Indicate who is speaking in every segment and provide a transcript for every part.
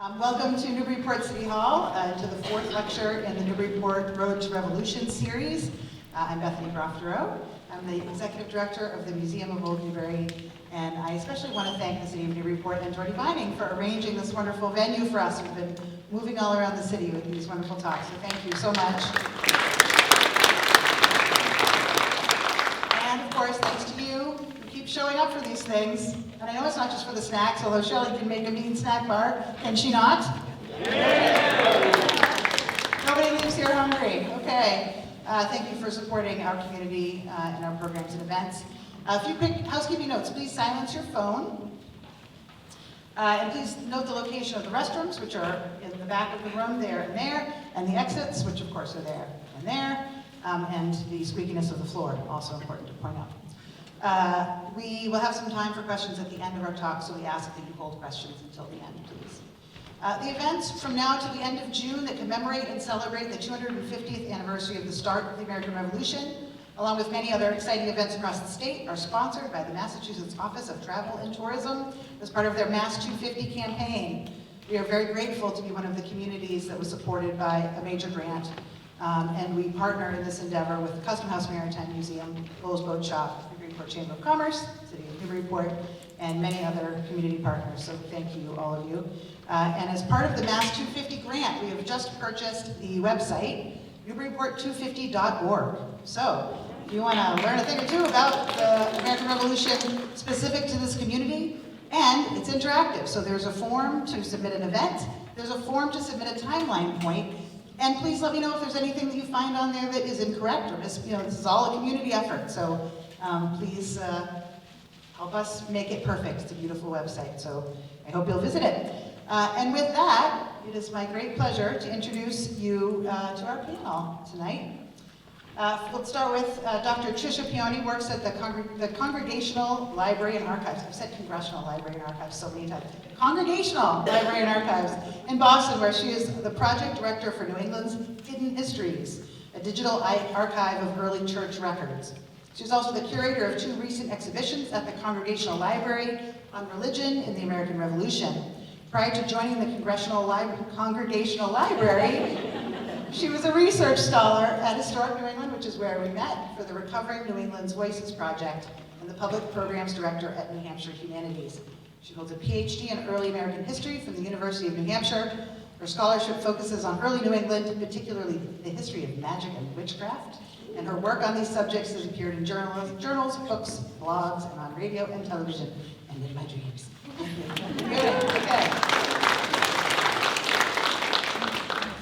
Speaker 1: Welcome to Newburyport City Hall, to the fourth lecture in the Newburyport Road to Revolution series. I'm Bethany Grofterow. I'm the Executive Director of the Museum of Old Newbury, and I especially want to thank the City of Newburyport and Jordy Vining for arranging this wonderful venue for us. We've been moving all around the city with these wonderful talks, so thank you so much. And of course, thanks to you who keep showing up for these things. And I know it's not just for the snacks, although Shelley can make a mean snack bar, can she not? Yeah. Nobody leaves here hungry. Okay. Thank you for supporting our community and our programs and events. A few quick housekeeping notes. Please silence your phone. And please note the location of the restrooms, which are in the back of the room, there, and the exits, which of course are there and there, and the squeakiness of the floor, also important to point out. We will have some time for questions at the end of our talk, so we ask that you hold questions until the end, please. The events from now to the end of June that commemorate and celebrate the 250th anniversary of the start of the American Revolution, along with many other exciting events across the state, are sponsored by the Massachusetts Office of Travel and Tourism as part of their Mass 250 campaign. We are very grateful to be one of the communities that was supported by a major grant, and we partner in this endeavor with the Custom House Maritime Museum, Lowell's Boat Shop, Newburyport Chamber of Commerce, City of Newburyport, and many other community partners, so thank you, all of you. And as part of the Mass 250 grant, we have just purchased the website, Newburyport250.org. So, if you want to learn a thing or two about the American Revolution specific to this community, and it's interactive, so there's a form to submit an event, there's a form to submit a timeline point, and please let me know if there's anything that you find on there that is incorrect, or this is all a community effort, so please help us make it perfect. It's a beautiful website, so I hope you'll visit it. And with that, it is my great pleasure to introduce you to our panel tonight. Let's start with Dr. Tricia Pioni, works at the Congregational Library and Archives. I've said Congressional Library and Archives so many times. Congregational Library and Archives in Boston, where she is the project director for New England's Hidden Histories, a digital archive of early church records. She's also the curator of two recent exhibitions at the Congregational Library on religion in the American Revolution. Prior to joining the Congregational Library, she was a research scholar at Historic New England, which is where we met, for the Recovering New England's Voices Project, and the Public Programs Director at New Hampshire Humanities. She holds a PhD in Early American History from the University of New Hampshire. Her scholarship focuses on early New England, particularly the history of magic and witchcraft, and her work on these subjects has appeared in journals, books, blogs, and on radio and television, and in my dreams. Good. Okay.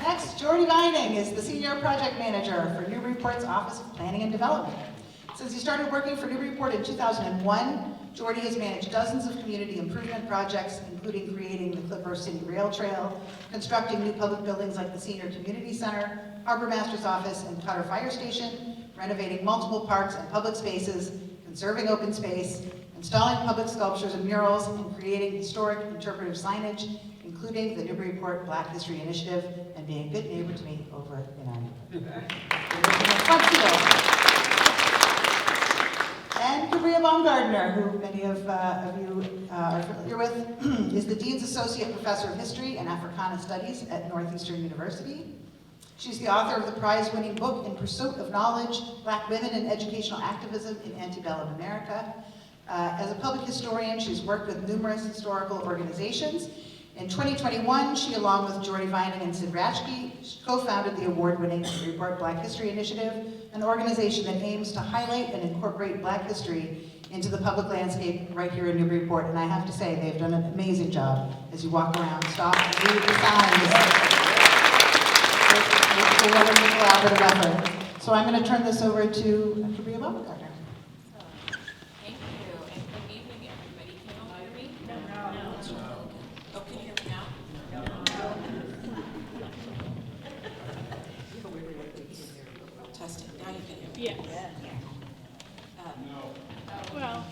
Speaker 1: Next, Jordy Vining is the Senior Project Manager for Newburyport's Office of Planning and Development. Since he started working for Newburyport in 2001, Jordy has managed dozens of community improvement projects, including creating the Clipper City Rail Trail, constructing new public buildings like the Senior Community Center, Harbor Master's Office, and Cutter Fire Station, renovating multiple parks and public spaces, conserving open space, installing public sculptures and murals, and creating historic interpretive signage, including the Newburyport Black History Initiative, and being a good neighbor to me over in our neighborhood. And Cabria Baumgardner, who many of you are familiar with, is the Dean's Associate Professor of History and Africana Studies at Northeastern University. She's the author of the prize-winning book, In Pursuit of Knowledge, Black Women and Educational Activism in Antebellum America. As a public historian, she's worked with numerous historical organizations. In 2021, she, along with Jordy Vining and Sid Ratchke, co-founded the award-winning Newburyport Black History Initiative, an organization that aims to highlight and incorporate Black history into the public landscape right here in Newburyport. And I have to say, they've done an amazing job as you walk around, stop, and read the signs. It's a wonderful collaborative effort. So I'm going to turn this over to Cabria Baumgardner.
Speaker 2: Yes. Well.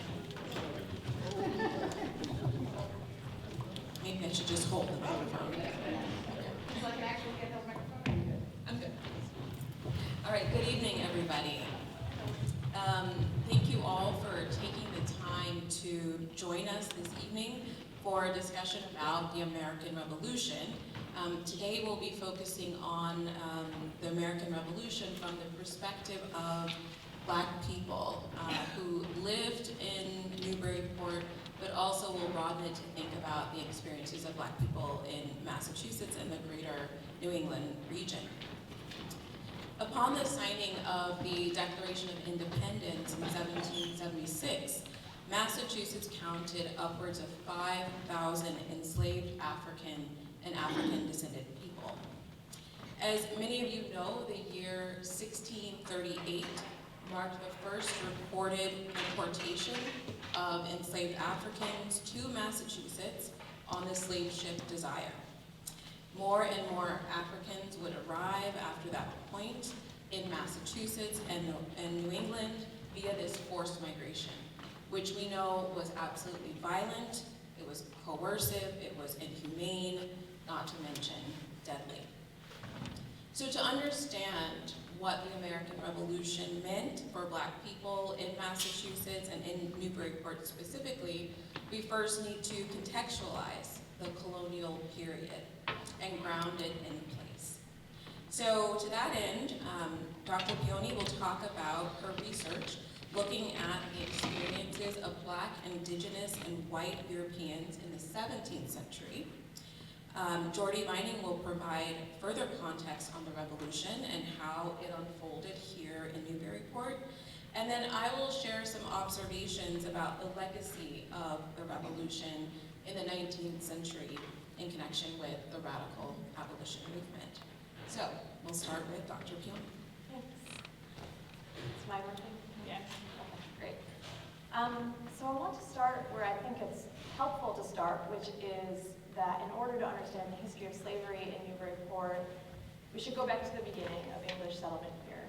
Speaker 3: Maybe I should just hold the microphone. I'm good. All right, good evening, everybody. Thank you all for taking the time to join us this evening for a discussion about the American Revolution. Today we'll be focusing on the American Revolution from the perspective of Black people who lived in Newburyport, but also will broaden it to think about the experiences of Black people in Massachusetts and the greater New England region. Upon the signing of the Declaration of Independence in 1776, Massachusetts counted upwards of 5,000 enslaved African and African-descended people. As many of you know, the year 1638 marked the first recorded importation of enslaved Africans to Massachusetts on the slave ship Desire. More and more Africans would arrive after that point in Massachusetts and New England via this forced migration, which we know was absolutely violent, it was coercive, it was inhumane, not to mention deadly. So to understand what the American Revolution meant for Black people in Massachusetts and in Newburyport specifically, we first need to contextualize the colonial period and ground it in place. So to that end, Dr. Pioni will talk about her research looking at the experiences of Black, Indigenous, and white Europeans in the 17th century. Jordy Vining will provide further context on the Revolution and how it unfolded here in Newburyport. And then I will share some observations about the legacy of the Revolution in the 19th century in connection with the radical abolition movement. So we'll start with Dr. Pioni.
Speaker 4: Thanks. Is my working?
Speaker 2: Yeah.
Speaker 4: Okay, great. So I want to start where I think it's helpful to start, which is that in order to understand the history of slavery in Newburyport, we should go back to the beginning of English settlement here.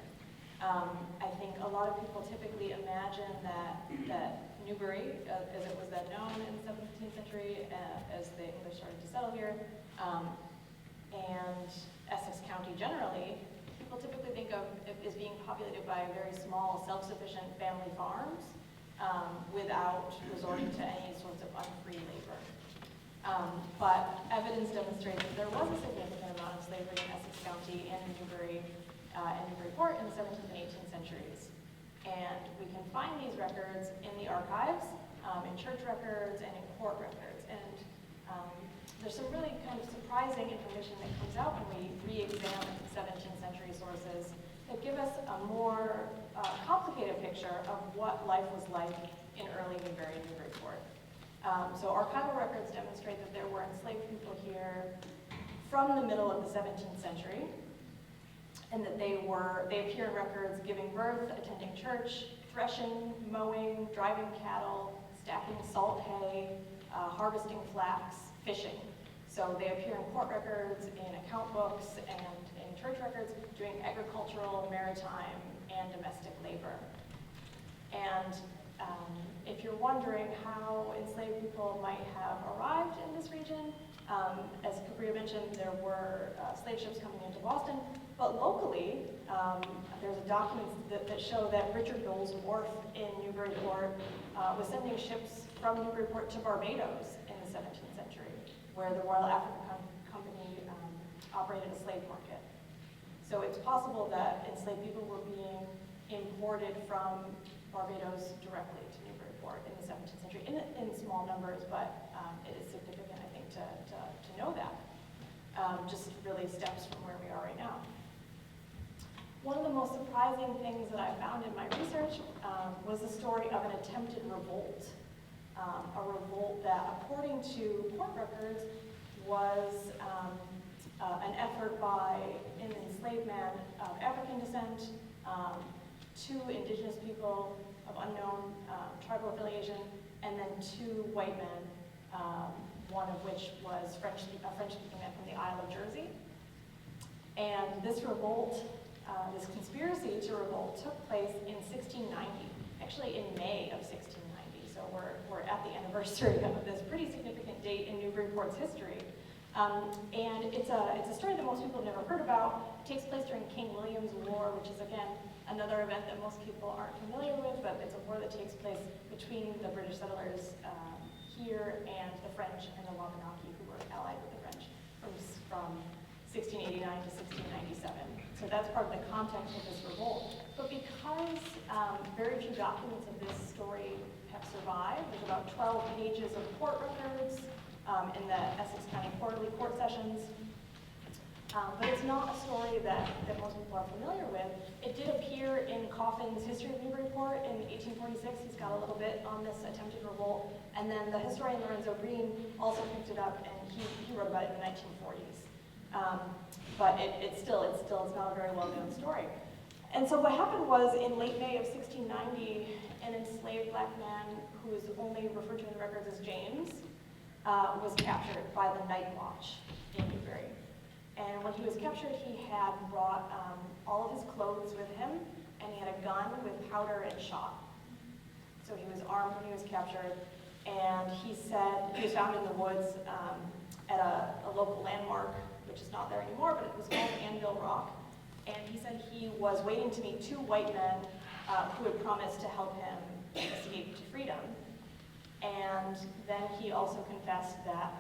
Speaker 4: I think a lot of people typically imagine that Newbury, as it was then known in the 17th century, as the English started to settle here, and Essex County generally, people typically think of it as being populated by very small, self-sufficient family farms without resorting to any sorts of unfree labor. But evidence demonstrates that there was a significant amount of slavery in Essex County and Newburyport in the 17th and 18th centuries. And we can find these records in the archives, in church records, and in court records. And there's some really kind of surprising information that comes out when we re-examine 17th century sources that give us a more complicated picture of what life was like in early Newbury and Newburyport. So archival records demonstrate that there were enslaved people here from the middle of the 17th century, and that they appear in records giving birth, attending church, threshing, mowing, driving cattle, stacking salt hay, harvesting flax, fishing. So they appear in court records, in account books, and in church records, doing agricultural, maritime, and domestic labor. And if you're wondering how enslaved people might have arrived in this region, as Cabria mentioned, there were slave ships coming into Boston, but locally, there's a document that show that Richard Dole's wharf in Newburyport was sending ships from Newburyport to Barbados in the 17th century, where the Royal African Company operated a slave market. So it's possible that enslaved people were being imported from Barbados directly to Newburyport in the 17th century, in small numbers, but it is significant, I think, to know that. Just really steps from where we are right now. One of the most surprising things that I found in my research was the story of an attempted revolt. A revolt that, according to court records, was an effort by an enslaved man of African descent, two indigenous people of unknown tribal affiliation, and then two white men, one of which was a French-speaking man from the Isle of Jersey. And this revolt, this conspiracy to revolt, took place in 1690, actually in May of 1690. So we're at the anniversary of this pretty significant date in Newburyport's history. And it's a story that most people have never heard about. It takes place during King William's War, which is, again, another event that most people aren't familiar with, but it's a war that takes place between the British settlers here and the French and the Wabanaki, who were allied with the French from 1689 to 1697. So that's part of the context of this revolt. But because very few documents of this story have survived, there's about 12 pages of court records in the Essex County Quarterly Court Sessions. But it's not a story that most people are familiar with. It did appear in Coffin's History of Newburyport in 1846. He's got a little bit on this attempted revolt. And then the historian Lorenzo Green also picked it up, and he wrote about it in the 1940s. But it's not a very well-known story. And so what happened was, in late May of 1690, an enslaved black man who is only referred to in the records as James was captured by the Night Watch in Newbury. And when he was captured, he had brought all of his clothes with him, and he had a gun with powder and shot. So he was armed when he was captured, and he said he was found in the woods at a local landmark, which is not there anymore, but it was called Anvil Rock. And he said he was waiting to meet two white men who had promised to help him escape to freedom. And then he also confessed that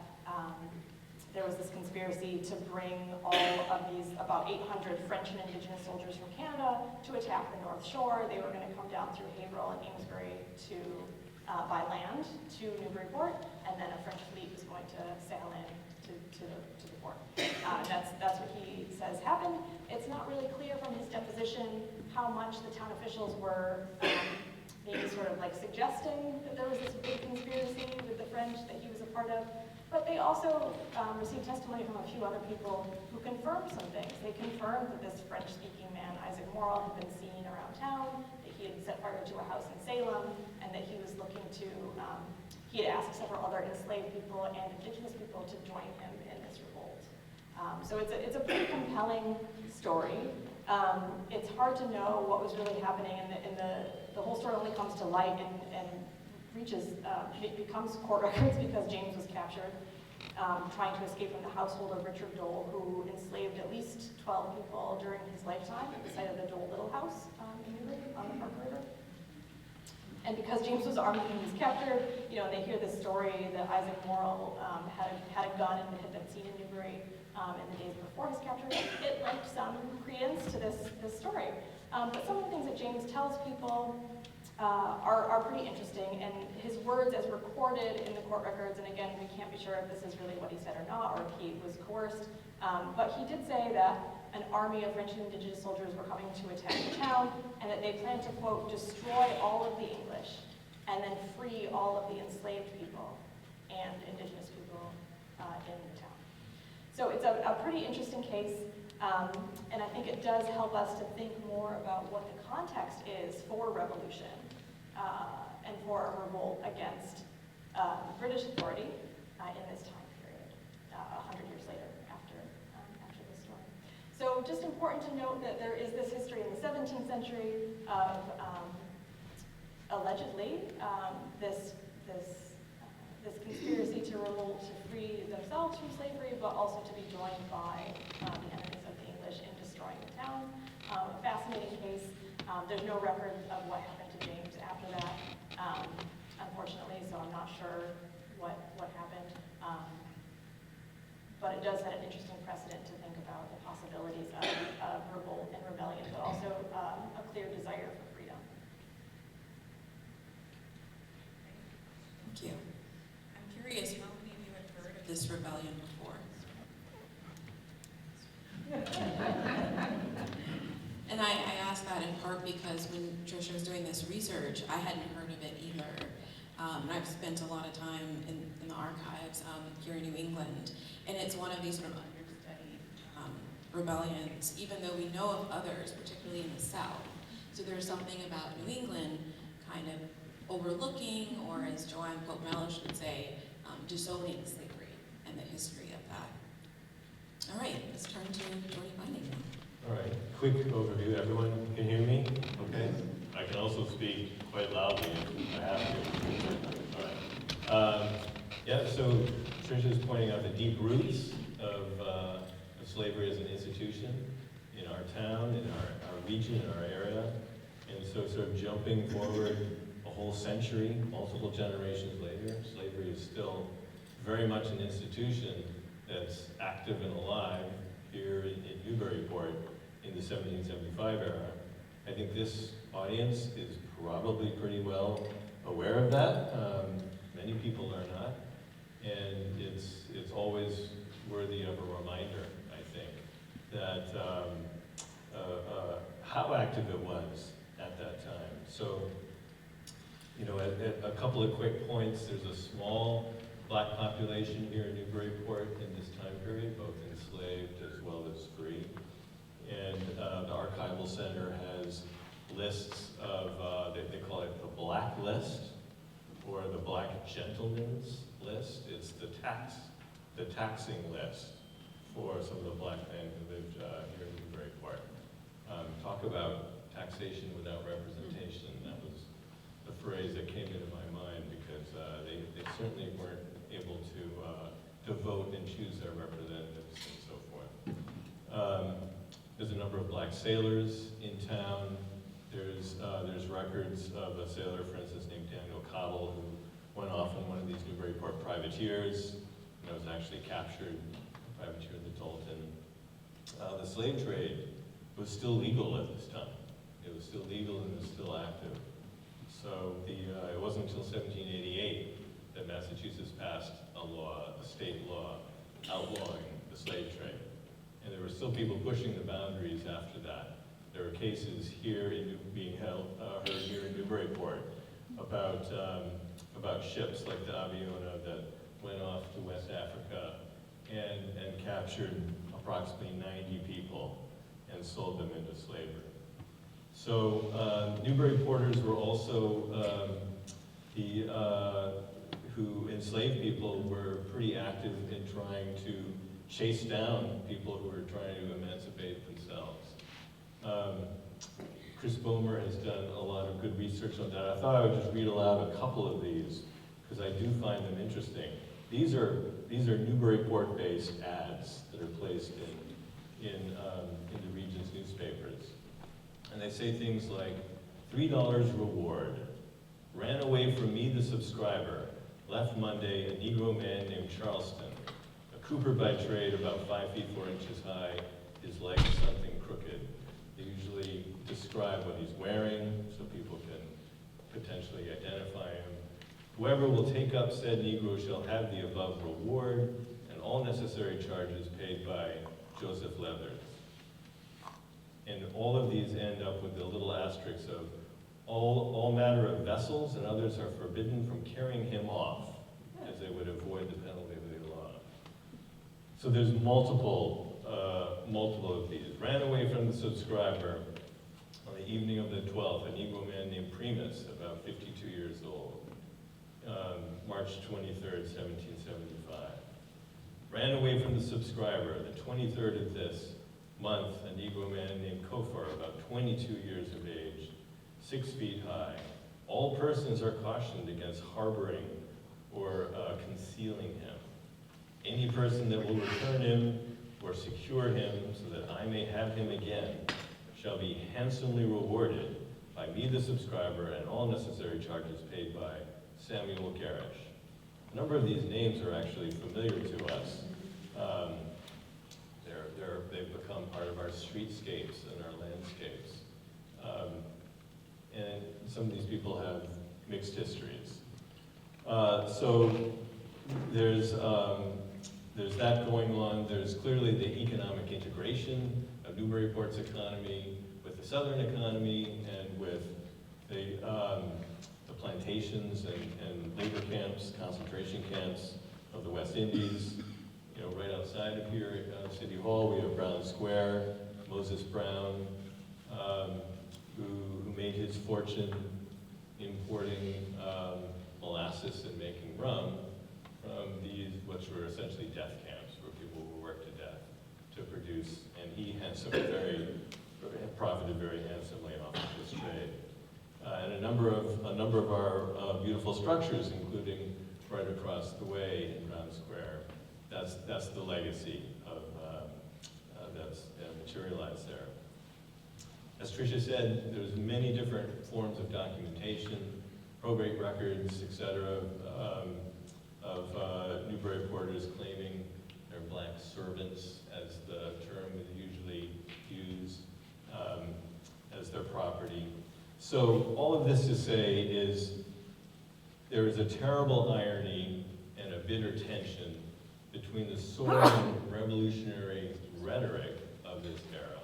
Speaker 4: there was this conspiracy to bring all of these, about 800 French and Indigenous soldiers from Canada to attack the North Shore. They were going to come down through Haverhill and Amesbury by land to Newburyport, and then a French fleet was going to sail in to the port. That's what he says happened. It's not really clear from his deposition how much the town officials were maybe sort of like suggesting that there was this big conspiracy with the French that he was a part of. But they also received testimony from a few other people who confirmed some things. They confirmed that this French-speaking man, Isaac Morrill, had been seen around town, that he had set fire to a house in Salem, and that he was looking to, he had asked several other enslaved people and Indigenous people to join him in this revolt. So it's a pretty compelling story. It's hard to know what was really happening, and the whole story only comes to light and it becomes court records because James was captured, trying to escape from the household of Richard Dole, who enslaved at least 12 people during his lifetime at the site of the Dole Little House in Newbury on the Parker River. And because James was armed when he was captured, they hear this story that Isaac Morrill had a gun and had been seen in Newbury in the days before his capture. It lent some credence to this story. But some of the things that James tells people are pretty interesting, and his words as recorded in the court records, and again, we can't be sure if this is really what he said or not, or if he was coerced, but he did say that an army of French and Indigenous soldiers were coming to attack the town, and that they planned to, quote, destroy all of the English, and then free all of the enslaved people and Indigenous people in the town. So it's a pretty interesting case, and I think it does help us to think more about what the context is for revolution and for a revolt against British authority in this time period, 100 years later after this story. So just important to note that there is this history in the 17th century of allegedly this conspiracy to revolt to free themselves from slavery, but also to be joined by the enemies of the English in destroying the town. A fascinating case. There's no record of what happened to James after that, unfortunately, so I'm not sure what happened. But it does set an interesting precedent to think about the possibilities of revolt and rebellion, but also a clear desire for freedom.
Speaker 3: Thank you. I'm curious, how many of you have heard of this rebellion before? And I asked that in part because when Tricia was doing this research, I hadn't heard of it either. And I've spent a lot of time in the archives here in New England, and it's one of these sort of understudied rebellions, even though we know of others, particularly in the South. So there's something about New England kind of overlooking, or as Joanne Pope Mellish would say, disowning slavery and the history of that. All right, let's turn to Jordy Binding.
Speaker 5: All right, quick overview. Everyone can hear me? Okay. I can also speak quite loudly if I have to. All right. Yeah, so Tricia's pointing out the deep roots of slavery as an institution in our town, in our region, in our area. And so sort of jumping forward a whole century, multiple generations later, slavery is still very much an institution that's active and alive here in Newburyport in the 1775 era. I think this audience is probably pretty well aware of that. Many people are not. And it's always worthy of a reminder, I think, that how active it was at that time. So, you know, at a couple of quick points, there's a small black population here in Newburyport in this time period, both enslaved as well as free. And the Archival Center has lists of, they call it the Black List, or the Black Gentleman's List. It's the taxing list for some of the black men who lived here in Newburyport. Talk about taxation without representation. That was the phrase that came into my mind because they certainly weren't able to vote and choose their representatives and so forth. There's a number of black sailors in town. There's records of a sailor, for instance, named Daniel Cottle, who went off on one of these Newburyport privateers and was actually captured, a privateer in the Dalton. The slave trade was still legal at this time. It was still legal and it was still active. So it wasn't until 1788 that Massachusetts passed a state law, outlawing the slave trade. And there were still people pushing the boundaries after that. There were cases here being heard here in Newburyport about ships like the Aviona that went off to West Africa and captured approximately 90 people and sold them into slavery. So Newburyporters were also who enslaved people were pretty active in trying to chase down people who were trying to emancipate themselves. Chris Bomer has done a lot of good research on that. I thought I would just read aloud a couple of these because I do find them interesting. These are Newburyport-based ads that are placed in the region's newspapers. And they say things like, $3 reward, ran away from me the subscriber, left Monday a Negro man named Charleston, a cooper by trade about 5 feet 4 inches high, his legs something crooked. They usually describe what he's wearing so people can potentially identify him. Whoever will take up said Negro shall have the above reward and all necessary charges paid by Joseph Leathers. And all of these end up with the little asterisks of all matter of vessels and others are forbidden from carrying him off, as they would avoid the penalty of the law. So there's multiple of these. Ran away from the subscriber on the evening of the 12th, a Negro man named Primus, about 52 years old, March 23rd, 1775. Ran away from the subscriber, the 23rd of this month, a Negro man named Kofar, about 22 years of age, 6 feet high. All persons are cautioned against harboring or concealing him. Any person that will return him or secure him so that I may have him again shall be handsomely rewarded by me the subscriber and all necessary charges paid by Samuel Garish. A number of these names are actually familiar to us. They've become part of our streetscapes and our landscapes. And some of these people have mixed histories. So there's that going on. There's clearly the economic integration of Newburyport's economy with the southern economy and with the plantations and labor camps, concentration camps of the West Indies. You know, right outside of here at City Hall, we have Brown Square, Moses Brown, who made his fortune importing molasses and making rum from these, which were essentially death camps, where people were worked to death to produce, and he profited very handsomely off of this trade. And a number of our beautiful structures, including right across the way in Brown Square, that's the legacy of that's materialized there. As Tricia said, there's many different forms of documentation probate records, etc., of Newburyporters claiming their black servants, as the term is usually used, as their property. So all of this to say is there is a terrible irony and a bitter tension between the soaring revolutionary rhetoric of this era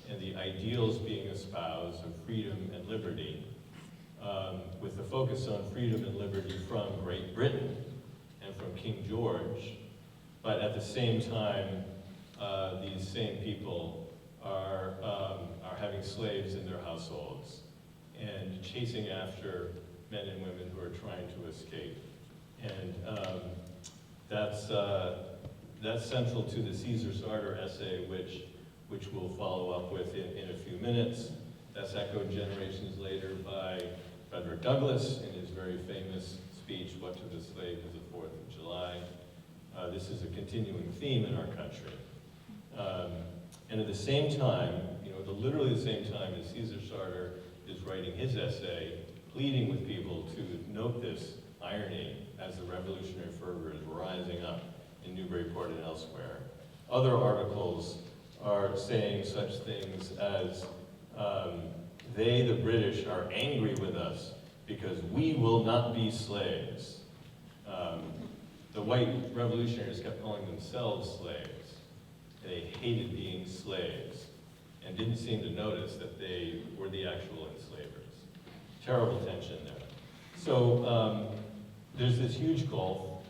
Speaker 5: and the ideals being espoused of freedom and liberty, with the focus on freedom and liberty from Great Britain and from King George. But at the same time, these same people are having slaves in their households and chasing after men and women who are trying to escape. And that's central to the Caesar Sarter essay, which we'll follow up with in a few minutes. That's echoed generations later by Frederick Douglass in his very famous speech, "What to the Slave is the 4th of July." This is a continuing theme in our country. And at the same time, literally the same time as Caesar Sarter is writing his essay, pleading with people to note this irony as the revolutionary fervor is rising up in Newburyport and elsewhere. Other articles are saying such things as, they, the British, are angry with us because we will not be slaves. The white revolutionaries kept calling themselves slaves. They hated being slaves and didn't seem to notice that they were the actual enslavers. Terrible tension there. So there's this huge gulf,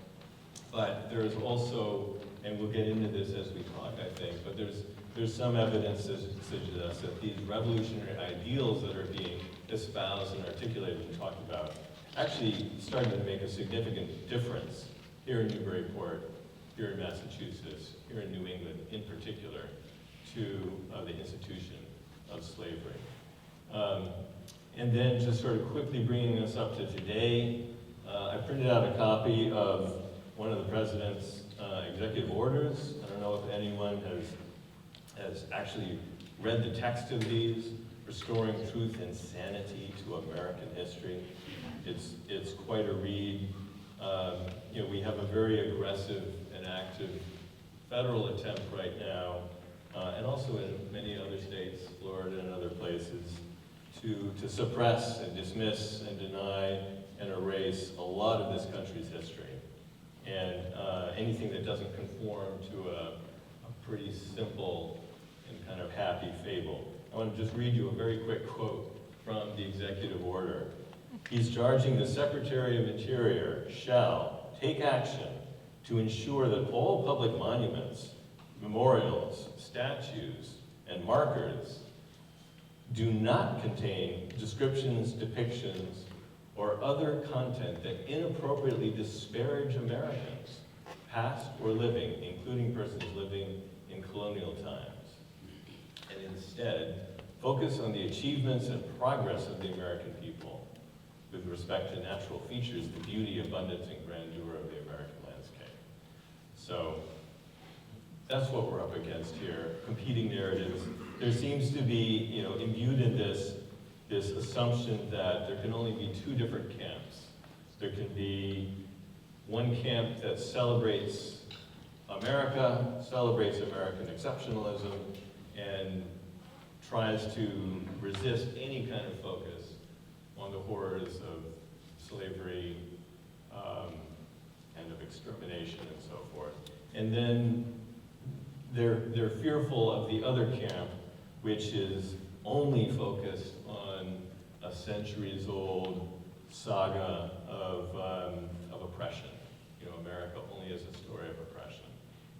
Speaker 5: but there's also, and we'll get into this as we talk, I think, but there's some evidence that suggests that these revolutionary ideals that are being espoused and articulated and talked about actually started to make a significant difference here in Newburyport, here in Massachusetts, here in New England in particular, to the institution of slavery. And then just sort of quickly bringing us up to today, I printed out a copy of one of the president's executive orders. I don't know if anyone has actually read the text of these, Restoring Truth and Sanity to American History. It's quite a read. We have a very aggressive and active federal attempt right now, and also in many other states, Florida and other places, to suppress and dismiss and deny and erase a lot of this country's history. And anything that doesn't conform to a pretty simple and kind of happy fable. I want to just read you a very quick quote from the executive order. He's charging the Secretary of Interior shall take action to ensure that all public monuments, memorials, statues, and markers do not contain descriptions, depictions, or other content that inappropriately disparage Americans, past or living, including persons living in colonial times, and instead focus on the achievements and progress of the American people with respect to natural features, the beauty, abundance, and grandeur of the American landscape. So that's what we're up against here, competing narratives. There seems to be, imbued in this assumption that there can only be two different camps. There can be one camp that celebrates America, celebrates American exceptionalism, and tries to resist any kind of focus on the horrors of slavery and of extermination and so forth. And then they're fearful of the other camp, which is only focused on a centuries-old saga of oppression. America only as a story of oppression.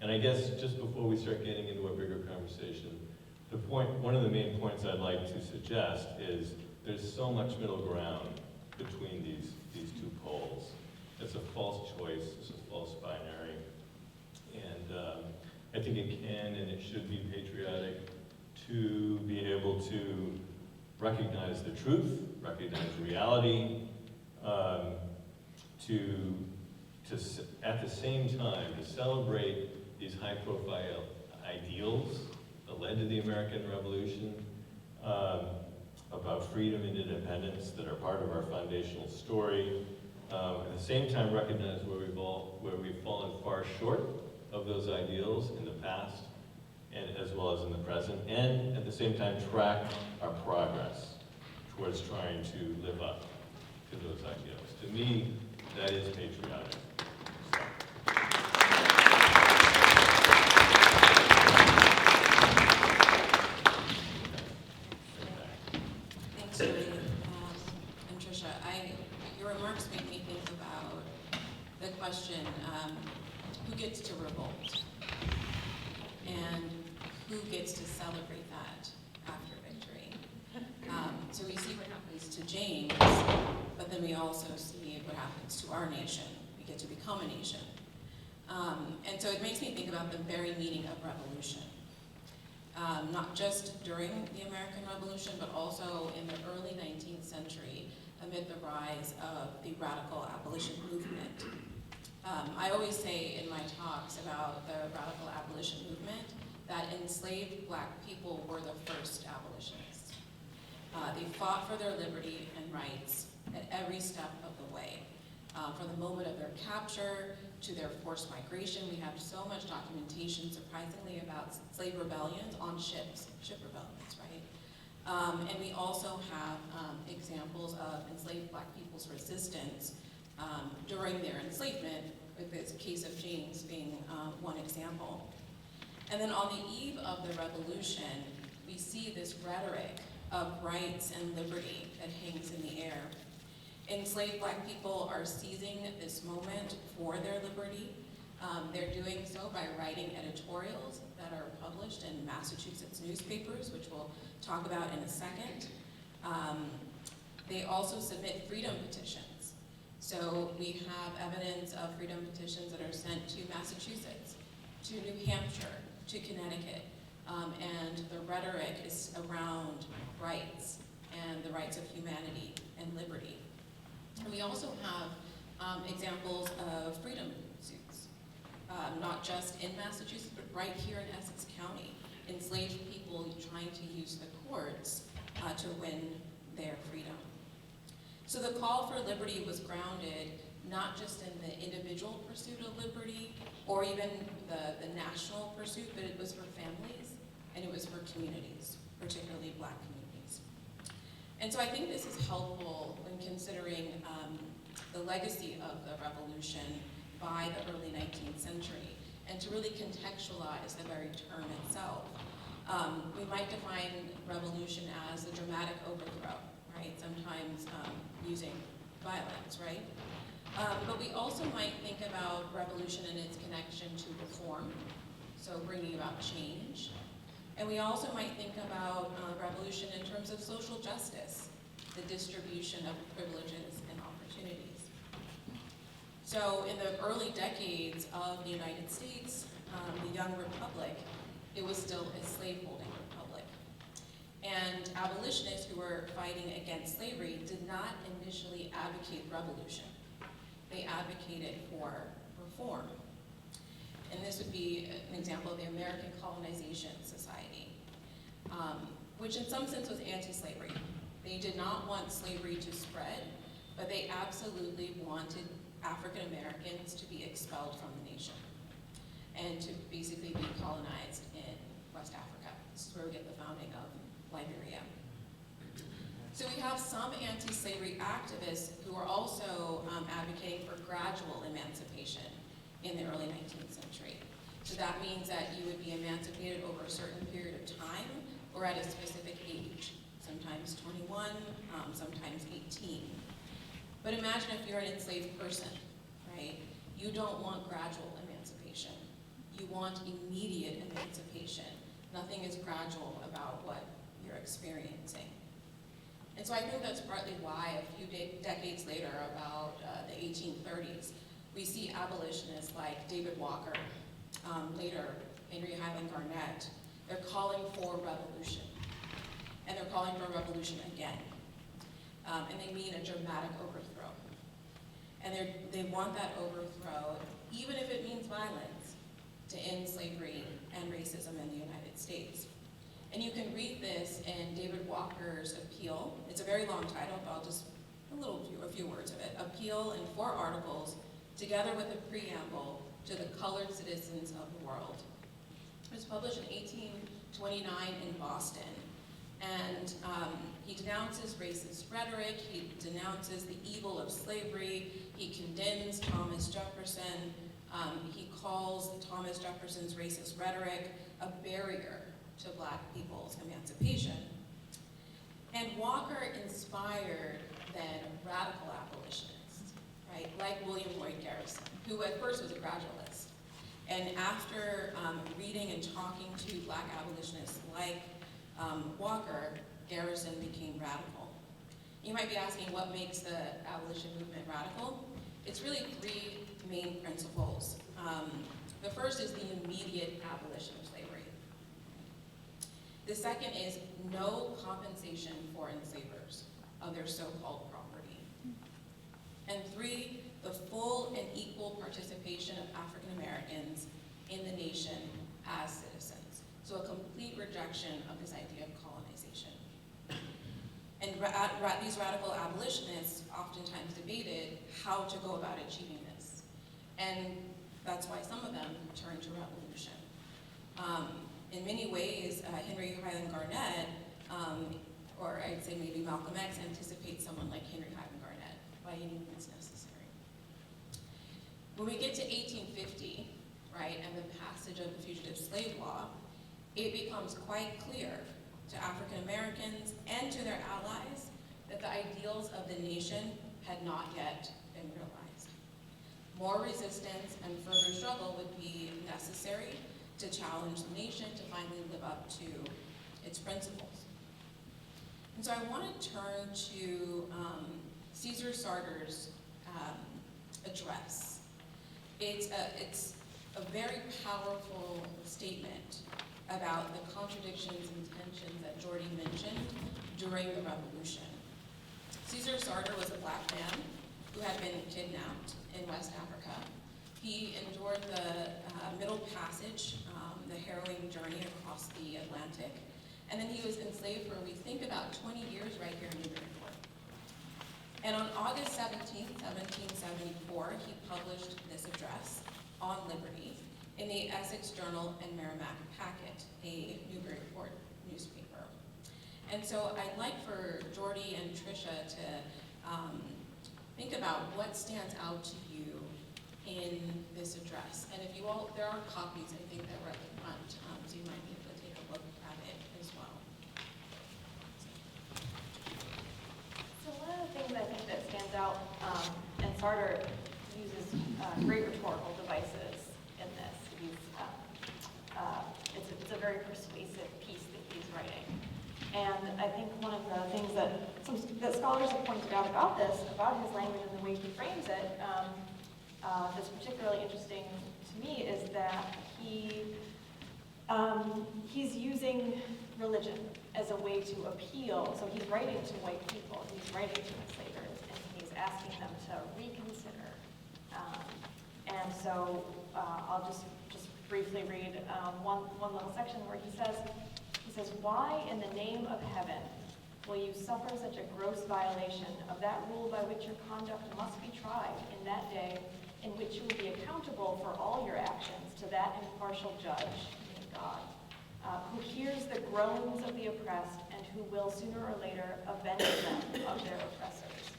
Speaker 5: And I guess just before we start getting into a bigger conversation, one of the main points I'd like to suggest is there's so much middle ground between these two poles. It's a false choice, it's a false binary. And I think it can and it should be patriotic to be able to recognize the truth, recognize reality, to at the same time to celebrate these high-profile ideals that led to the American Revolution, about freedom and independence that are part of our foundational story. At the same time, recognize where we've fallen far short of those ideals in the past, and as well as in the present, and at the same time track our progress towards trying to live up to those ideals. To me, that is patriotic.
Speaker 3: Thanks, Julie. And Tricia, your remarks make me think about the question, who gets to revolt? And who gets to celebrate that after victory? So we see what happens to James, but then we also see what happens to our nation. We get to become a nation. And so it makes me think about the very meaning of revolution. Not just during the American Revolution, but also in the early 19th century amid the rise of the radical abolition movement. I always say in my talks about the radical abolition movement that enslaved Black people were the first abolitionists. They fought for their liberty and rights at every step of the way. From the moment of their capture to their forced migration, we have so much documentation, surprisingly, about slave rebellions on ships, ship rebellions, right? And we also have examples of enslaved Black people's resistance during their enslavement, with this case of James being one example. And then on the eve of the revolution, we see this rhetoric of rights and liberty that hangs in the air. Enslaved Black people are seizing this moment for their liberty. They're doing so by writing editorials that are published in Massachusetts newspapers, which we'll talk about in a second. They also submit freedom petitions. So we have evidence of freedom petitions that are sent to Massachusetts, to New Hampshire, to Connecticut, and the rhetoric is around rights and the rights of humanity and liberty. And we also have examples of freedom suits, not just in Massachusetts, but right here in Essex County, enslaved people trying to use the courts to win their freedom. So the call for liberty was grounded not just in the individual pursuit of liberty or even the national pursuit, but it was for families and it was for communities, particularly Black communities. And so I think this is helpful when considering the legacy of the revolution by the early 19th century and to really contextualize the very term itself. We might define revolution as a dramatic overthrow, right? Sometimes using violence, right? But we also might think about revolution and its connection to reform, so bringing about change. And we also might think about revolution in terms of social justice, the distribution of privileges and opportunities. So in the early decades of the United States, the young republic, it was still a slaveholding republic. And abolitionists who were fighting against slavery did not initially advocate revolution. They advocated for reform. And this would be an example of the American Colonization Society, which in some sense was anti-slavery. They did not want slavery to spread, but they absolutely wanted African Americans to be expelled from the nation and to basically be colonized in West Africa. This is where we get the founding of Liberia. So we have some anti-slavery activists who are also advocating for gradual emancipation in the early 19th century. So that means that you would be emancipated over a certain period of time or at a specific age, sometimes 21, sometimes 18. But imagine if you're an enslaved person, right? You don't want gradual emancipation. You want immediate emancipation. Nothing is gradual about what you're experiencing. And so I think that's partly why a few decades later, about the 1830s, we see abolitionists like David Walker, later Henry Highland Garnett. They're calling for revolution. And they're calling for revolution again. And they mean a dramatic overthrow. And they want that overthrow, even if it means violence, to end slavery and racism in the United States. And you can read this in David Walker's Appeal. It's a very long title, but I'll just, a few words of it. Appeal in 4 articles, together with a preamble to the colored citizens of the world. It was published in 1829 in Boston. And he denounces racist rhetoric, he denounces the evil of slavery, he condemns Thomas Jefferson, he calls Thomas Jefferson's racist rhetoric a barrier to Black people's emancipation. And Walker inspired then radical abolitionists, right, like William Lloyd Garrison, who at first was a gradualist. And after reading and talking to Black abolitionists like Walker, Garrison became radical. You might be asking what makes the abolition movement radical? It's really 3 main principles. The first is the immediate abolition of slavery. The second is no compensation for enslavers of their so-called property. And 3, the full and equal participation of African Americans in the nation as citizens. So a complete rejection of this idea of colonization. And these radical abolitionists oftentimes debated how to go about achieving this. And that's why some of them turned to revolution. In many ways, Henry Highland Garnet, or I'd say maybe Malcolm X, anticipates someone like Henry Highland Garnet by any means necessary. When we get to 1850, right, and the passage of the Fugitive Slave Law, it becomes quite clear to African Americans and to their allies that the ideals of the nation had not yet been realized. More resistance and further struggle would be necessary to challenge the nation to finally live up to its principles. And so I want to turn to Caesar Sarter's address. It's a very powerful statement about the contradictions and tensions that Jordy mentioned during the Revolution. Caesar Sarter was a Black man who had been kidnapped in West Africa. He endured the Middle Passage, the harrowing journey across the Atlantic, and then he was enslaved for, we think, about 20 years right here in Newburyport. And on August 17th, 1774, he published this address on liberty in the Essex Journal and Merrimack Packet, a Newburyport newspaper. And so I'd like for Jordy and Tricia to think about what stands out to you in this address. And if you all, there are copies, I think, that were at the front, so you might be able to take a look at it as well.
Speaker 4: So one of the things I think that stands out, and Sarter uses great rhetorical devices in this. It's a very persuasive piece that he's writing. And I think one of the things that scholars have pointed out about this, about his language and the way he frames it, that's particularly interesting to me is that he's using religion as a way to appeal. So he's writing to white people, he's writing to enslavers, and he's asking them to reconsider. And so I'll just briefly read one little section where he says, "Why in the name of heaven will you suffer such a gross violation of that rule by which your conduct must be tried in that day, in which you will be accountable for all your actions to that impartial judge, meaning God, who hears the groans of the oppressed and who will sooner or later avenge them of their oppressors."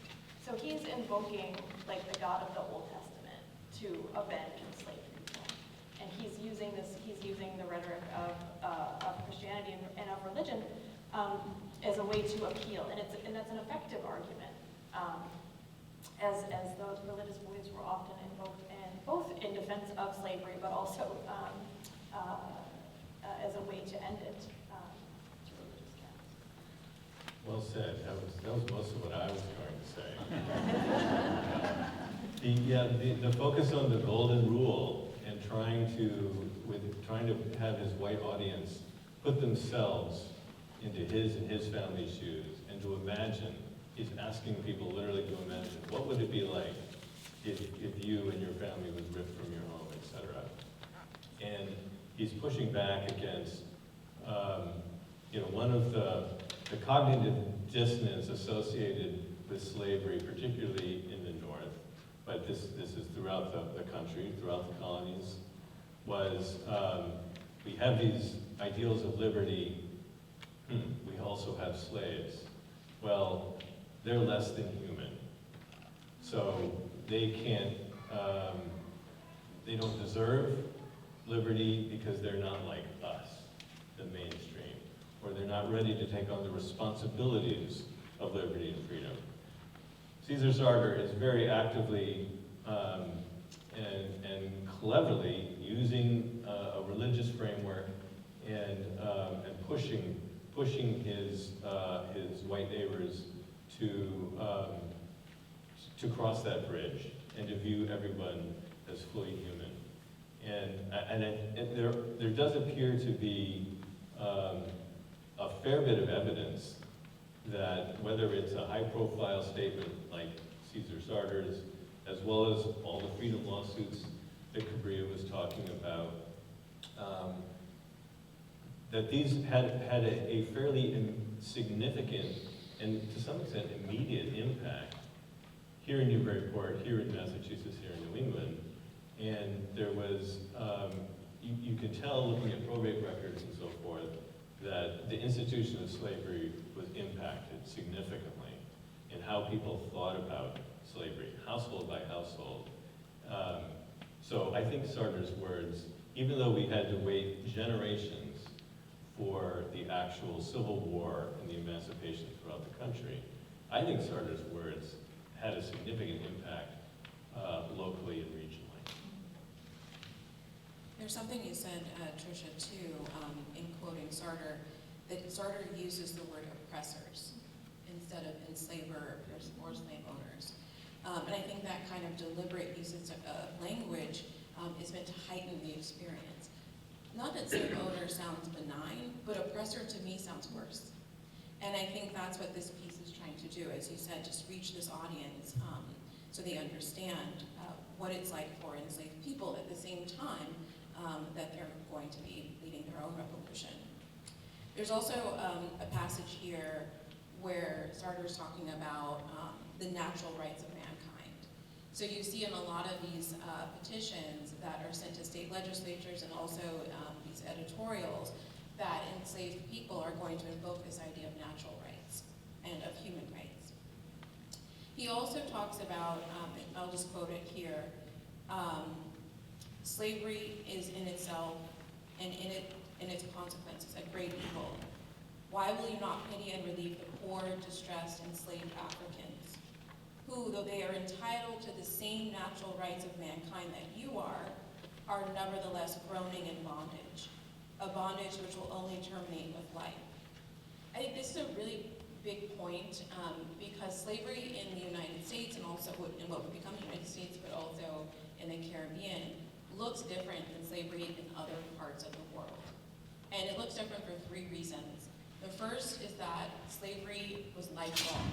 Speaker 4: So he's invoking like the God of the Old Testament to avenge enslaved people. And he's using the rhetoric of Christianity and of religion as a way to appeal. And that's an effective argument. As those religious beliefs were often invoked both in defense of slavery, but also as a way to end it to religious camps.
Speaker 5: Well said. That was most of what I was going to say. The focus on the golden rule and trying to have his white audience put themselves into his and his family's shoes and to imagine. He's asking people literally to imagine, what would it be like if you and your family was ripped from your home, etc. And he's pushing back against, one of the cognitive dissonance associated with slavery, particularly in the North, but this is throughout the country, throughout the colonies, was we have these ideals of liberty. We also have slaves. Well, they're less than human. So they can't, they don't deserve liberty because they're not like us, the mainstream, or they're not ready to take on the responsibilities of liberty and freedom. Caesar Sarter is very actively and cleverly using a religious framework and pushing his white neighbors to cross that bridge and to view everyone as fully human. And there does appear to be a fair bit of evidence that whether it's a high-profile statement like Caesar Sarter's, as well as all the freedom lawsuits that Cabria was talking about, that these had a fairly significant and to some extent immediate impact here in Newburyport, here in Massachusetts, here in New England. And there was, you can tell looking at probate records and so forth, that the institution of slavery was impacted significantly in how people thought about slavery, household by household. So I think Sarter's words, even though we had to wait generations for the actual Civil War and the emancipation throughout the country, I think Sarter's words had a significant impact locally and regionally.
Speaker 3: There's something you said, Tricia, too, in quoting Sarter, that Sarter uses the word oppressors instead of enslaver or slave owners. And I think that kind of deliberate usage of language is meant to heighten the experience. Not that slave owner sounds benign, but oppressor to me sounds worse. And I think that's what this piece is trying to do, as you said, just reach this audience so they understand what it's like for enslaved people at the same time that they're going to be leading their own revolution. There's also a passage here where Sarter's talking about the natural rights of mankind. So you see in a lot of these petitions that are sent to state legislatures and also these editorials that enslaved people are going to invoke this idea of natural rights and of human rights. He also talks about, I'll just quote it here, slavery is in itself and in its consequences a great evil. Why will you not pity and relieve the poor, distressed, enslaved Africans, who, though they are entitled to the same natural rights of mankind that you are nevertheless groaning in bondage, a bondage which will only terminate with life. I think this is a really big point because slavery in the United States and also in what would become the United States, but also in the Caribbean, looks different than slavery in other parts of the world. And it looks different for three reasons. The first is that slavery was lifelong.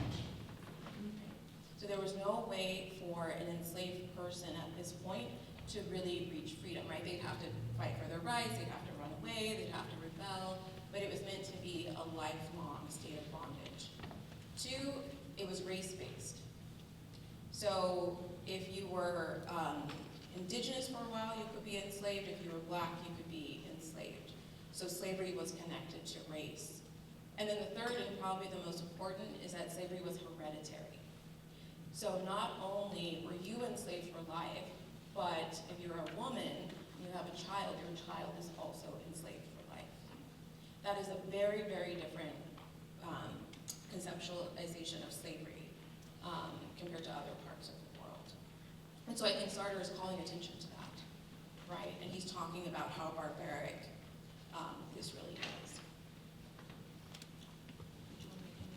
Speaker 3: So there was no way for an enslaved person at this point to really reach freedom, right? They'd have to fight for their rights, they'd have to run away, they'd have to rebel, but it was meant to be a lifelong state of bondage. Two, it was race-based. So if you were indigenous for a while, you could be enslaved. If you were black, you could be enslaved. So slavery was connected to race. And then the third, and probably the most important, is that slavery was hereditary. So not only were you enslaved for life, but if you're a woman, you have a child, your child is also enslaved for life. That is a very, very different conceptualization of slavery compared to other parts of the world. And so I think Sarter is calling attention to that, right? And he's talking about how barbaric this really is. Do you want to make any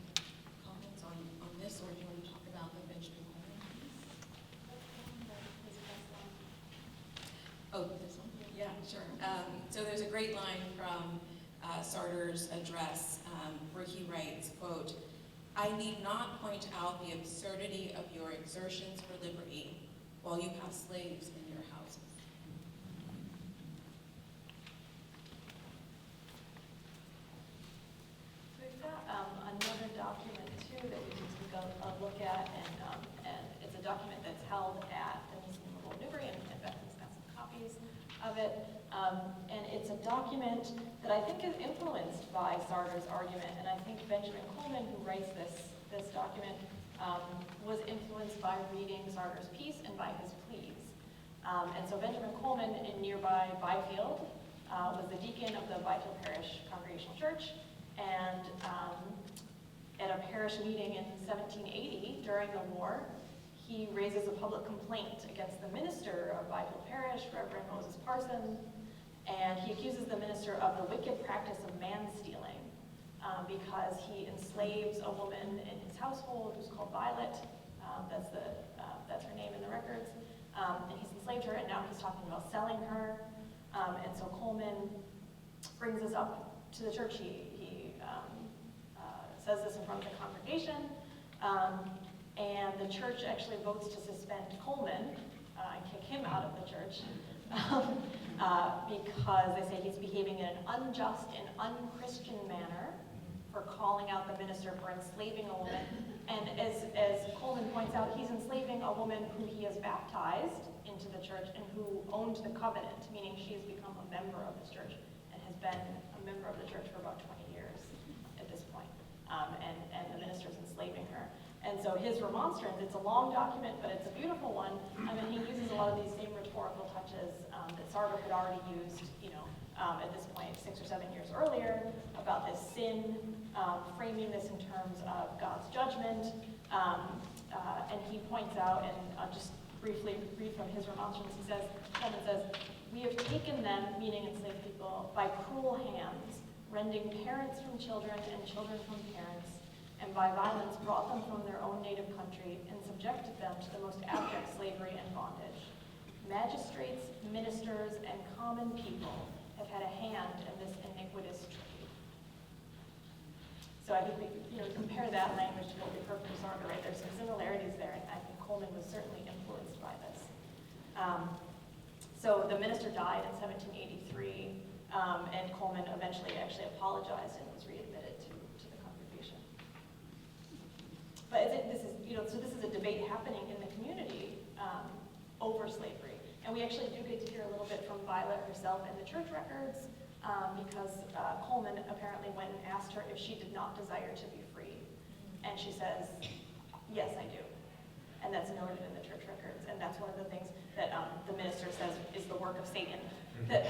Speaker 3: comments on this, or do you want to talk about the Benjamin Coleman piece? Oh, this one? Yeah, sure. So there's a great line from Sarter's address where he writes, quote, "I need not point out the absurdity of your exertions for liberty while you have slaves in your houses."
Speaker 4: have it. And it's a document that I think is influenced by Sarter's argument, and I think Benjamin Coleman, who writes this document, was influenced by reading Sarter's piece and by his pleas. And so Benjamin Coleman in nearby Byfield was the deacon of the Byfield Parish Congregational Church, and at a parish meeting in 1780 during the war, he raises a public complaint against the minister of Byfield Parish, Reverend Moses Parson, and he accuses the minister of the wicked practice of man-stealing because he enslaves a woman in his household who's called Violet. That's her name in the records. And he's enslaved her, and now he's talking about selling her. And so Coleman brings this up to the church. He says this in front of the congregation. And the church actually votes to suspend Coleman and kick him out of the church because they say he's behaving in an unjust and unchristian manner for calling out the minister for enslaving a woman. And as Coleman points out, he's enslaving a woman who he has baptized into the church and who owned the covenant, meaning she has become a member of this church and has been a member of the church for about 20 years at this point. And the minister's enslaving her. And so his remonstrance, it's a long document, but it's a beautiful one. I mean, he uses a lot of these same rhetorical touches that Sarter had already used, at this point, 6 or 7 years earlier, about this sin, framing this in terms of God's judgment. And he points out, and I'll just briefly read from his remonstrance, Coleman says, "We have taken them," meaning enslaved people, "by cruel hands, rending parents from children and children from parents, and by violence brought them from their own native country and subjected them to the most abject slavery and bondage. Magistrates, ministers, and common people have had a hand in this iniquitous trade." So I think we compare that language to what we've heard from Sarter, right? There's some similarities there, and I think Coleman was certainly influenced by this. So the minister died in 1783, and Coleman eventually actually apologized and was readmitted to the congregation. But this is a debate happening in the community over slavery. And we actually do get to hear a little bit from Violet herself in the church records because Coleman apparently went and asked her if she did not desire to be free. And she says, "Yes, I do." And that's noted in the church records. And that's one of the things that the minister says is the work of Satan that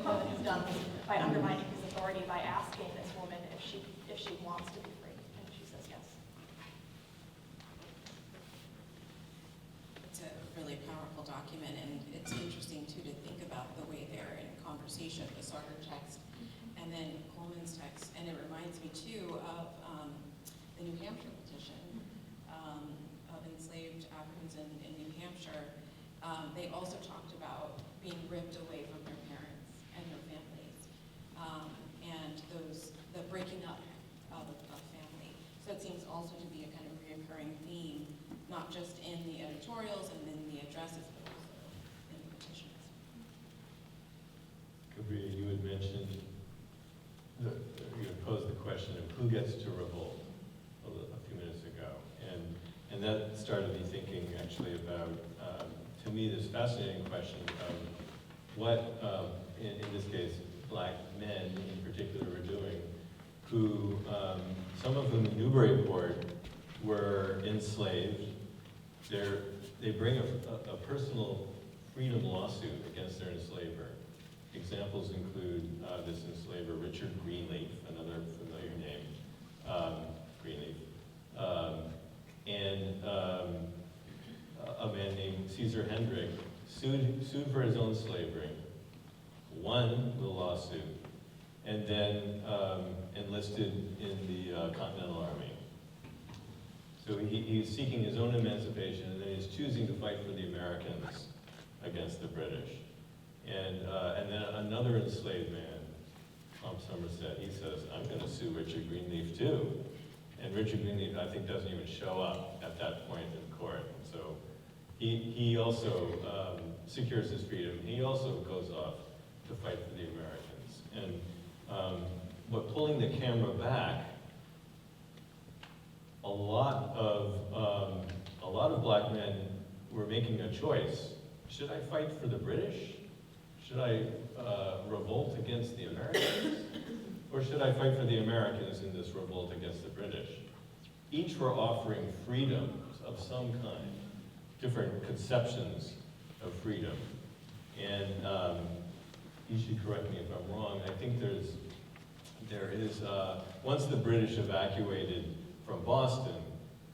Speaker 4: Coleman has done by undermining his authority by asking this woman if she wants to be free. And she says yes.
Speaker 3: It's a really powerful document, and it's interesting too to think about the way they're in conversation, the Sarter text and then Coleman's text. And it reminds me too of the New Hampshire petition of enslaved Africans in New Hampshire. They also talked about being ripped away from their parents and their families, and the breaking up of family. So it seems also to be a kind of reoccurring theme, not just in the editorials and in the addresses, but also in the petitions.
Speaker 5: Cabria, you had mentioned, you had posed the question of who gets to revolt a few minutes ago. And that started me thinking actually about, to me, this fascinating question of what, in this case, black men in particular were doing, who, some of whom in Newburyport were enslaved. They bring a personal freedom lawsuit against their enslaver. Examples include this enslaver, Richard Greenleaf, another familiar name, Greenleaf, and a man named Caesar Hendrick sued for his own slavery, won the lawsuit, and then enlisted in the Continental Army. So he's seeking his own emancipation, and then he's choosing to fight for the Americans against the British. And then another enslaved man, Tom Somerset, he says, "I'm going to sue Richard Greenleaf too." And Richard Greenleaf, I think, doesn't even show up at that point in court. So he also secures his freedom. He also goes off to fight for the Americans. And but pulling the camera back, a lot of black men were making a choice. Should I fight for the British? should I revolt against the Americans? Or should I fight for the Americans in this revolt against the British? Each were offering freedoms of some kind, different conceptions of freedom. And you should correct me if I'm wrong, I think there is, once the British evacuated from Boston,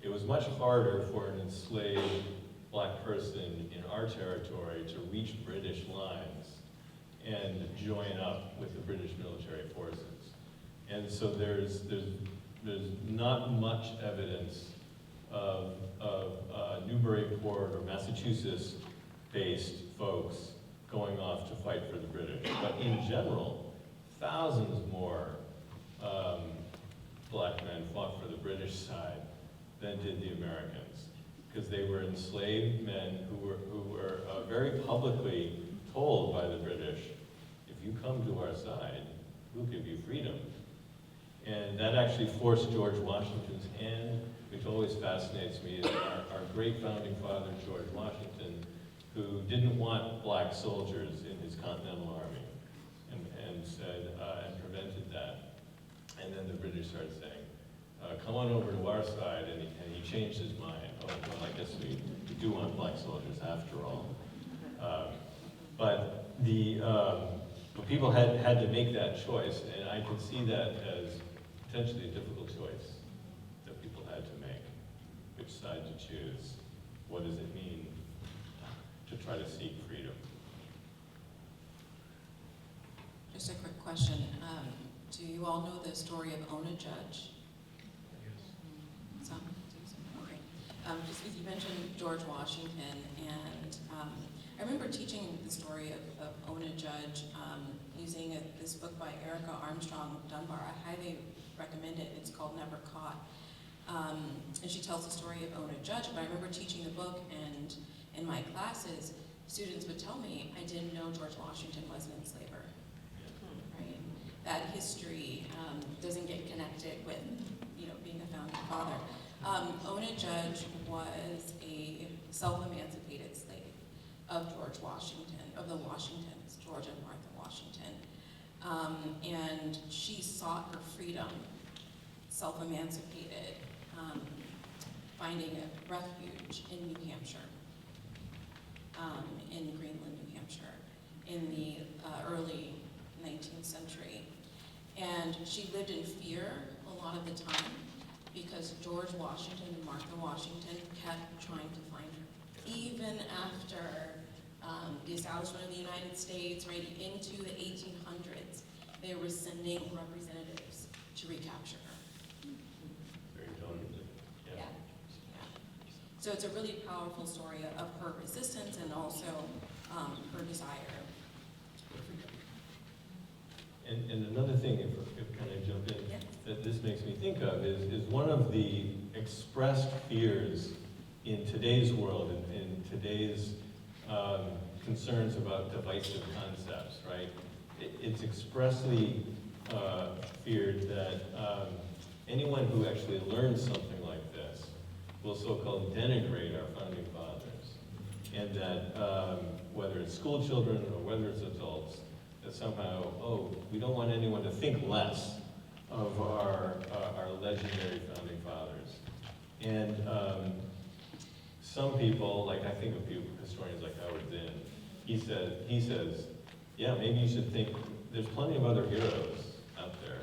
Speaker 5: it was much harder for an enslaved black person in our territory to reach British lines and join up with the British military forces. And so there's not much evidence of Newburyport or Massachusetts-based folks going off to fight for the British. But in general, thousands more black men fought for the British side than did the Americans, because they were enslaved men who were very publicly told by the British, if you come to our side, we'll give you freedom. And that actually forced George Washington's hand, which always fascinates me, is our great founding father, George Washington, who didn't want black soldiers in his Continental Army, and said, and prevented that. And then the British started saying, come on over to our side, and he changed his mind. Oh, well, I guess we do want black soldiers after all. But people had to make that choice, and I could see that as potentially a difficult choice that people had to make, which side to choose. What does it mean to try to seek freedom?
Speaker 3: Just a quick question. Do you all know the story of Ona Judge? Some? Okay. Just because you mentioned George Washington, and I remember teaching the story of Ona Judge using this book by Erica Armstrong Dunbar. I highly recommend it. It's called Never Caught. And she tells the story of Ona Judge, but I remember teaching the book, and in my classes, students would tell me, I didn't know George Washington was an enslaver. Right? That history doesn't get connected with, being a founding father. Ona Judge was a self-emancipated slave of George Washington, of the Washingtons, George and Martha Washington. And she sought her freedom, self-emancipated, finding a refuge in New Hampshire, in Greenland, New Hampshire, in the early 19th century. And she lived in fear a lot of the time because George Washington and Martha Washington kept trying to find her. Even after the establishment of the United States, right into the 1800s, they were sending representatives to recapture her.
Speaker 5: Very intelligent.
Speaker 3: Yeah. So it's a really powerful story of her resistance and also her desire for freedom.
Speaker 5: And another thing, if can I jump in, that this makes me think of is one of the expressed fears in today's world, in today's concerns about divisive concepts, right? It's expressly feared that anyone who actually learns something like this will so-called denigrate our founding fathers. And that whether it's school children or whether it's adults, that somehow, we don't want anyone to think less of our legendary founding fathers. And some people, like I think of historians like Howard Zinn, he says, yeah, maybe you should think there's plenty of other heroes out there,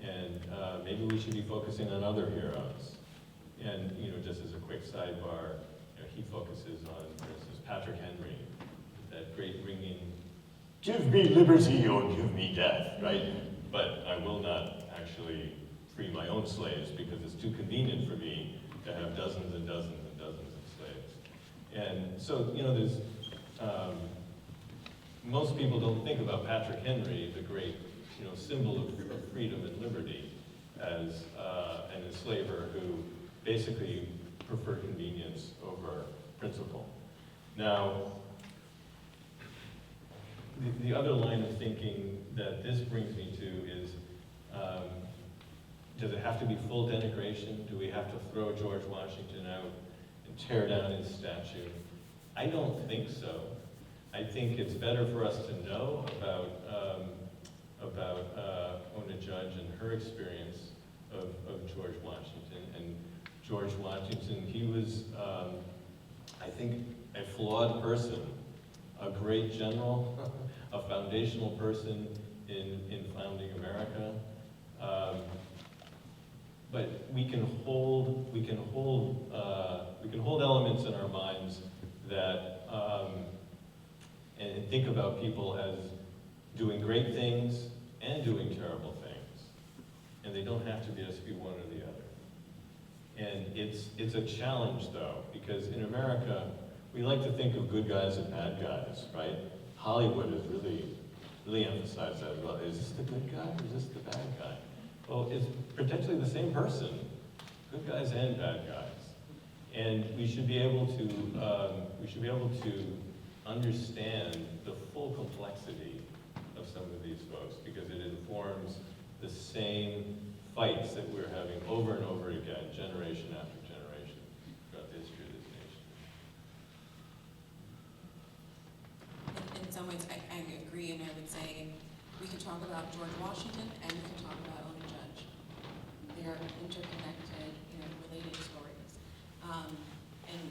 Speaker 5: and maybe we should be focusing on other heroes. And just as a quick sidebar, he focuses on, for instance, Patrick Henry, that great ringing, "Give me liberty or give me death," right? But I will not actually free my own slaves because it's too convenient for me to have dozens and dozens and dozens of slaves. And so, there's, most people don't think about Patrick Henry, the great, symbol of freedom and liberty, as an enslaver who basically preferred convenience over principle. Now, the other line of thinking that this brings me to is, does it have to be full denigration? Do we have to throw George Washington out and tear down his statue? I don't think so. I think it's better for us to know about Ona Judge and her experience of George Washington. And George Washington, he was, I think, a flawed person, a great general, a foundational person in founding America. But we can hold elements in our minds that and think about people as doing great things and doing terrible things, and they don't have to just be one or the other. And it's a challenge, though, because in America we like to think of good guys and bad guys, right? Hollywood has really emphasized that. Well, is this the good guy or is this the bad guy? Well, it's potentially the same person, good guys and bad guys, and we should be able to understand the full complexity of some of these folks, because it informs the same fights that we're having over and over again, generation after generation, throughout the history of this nation.
Speaker 3: In some ways, I agree, and I would say we can talk about George Washington and we can talk about Ona Judge. They are interconnected, related stories. And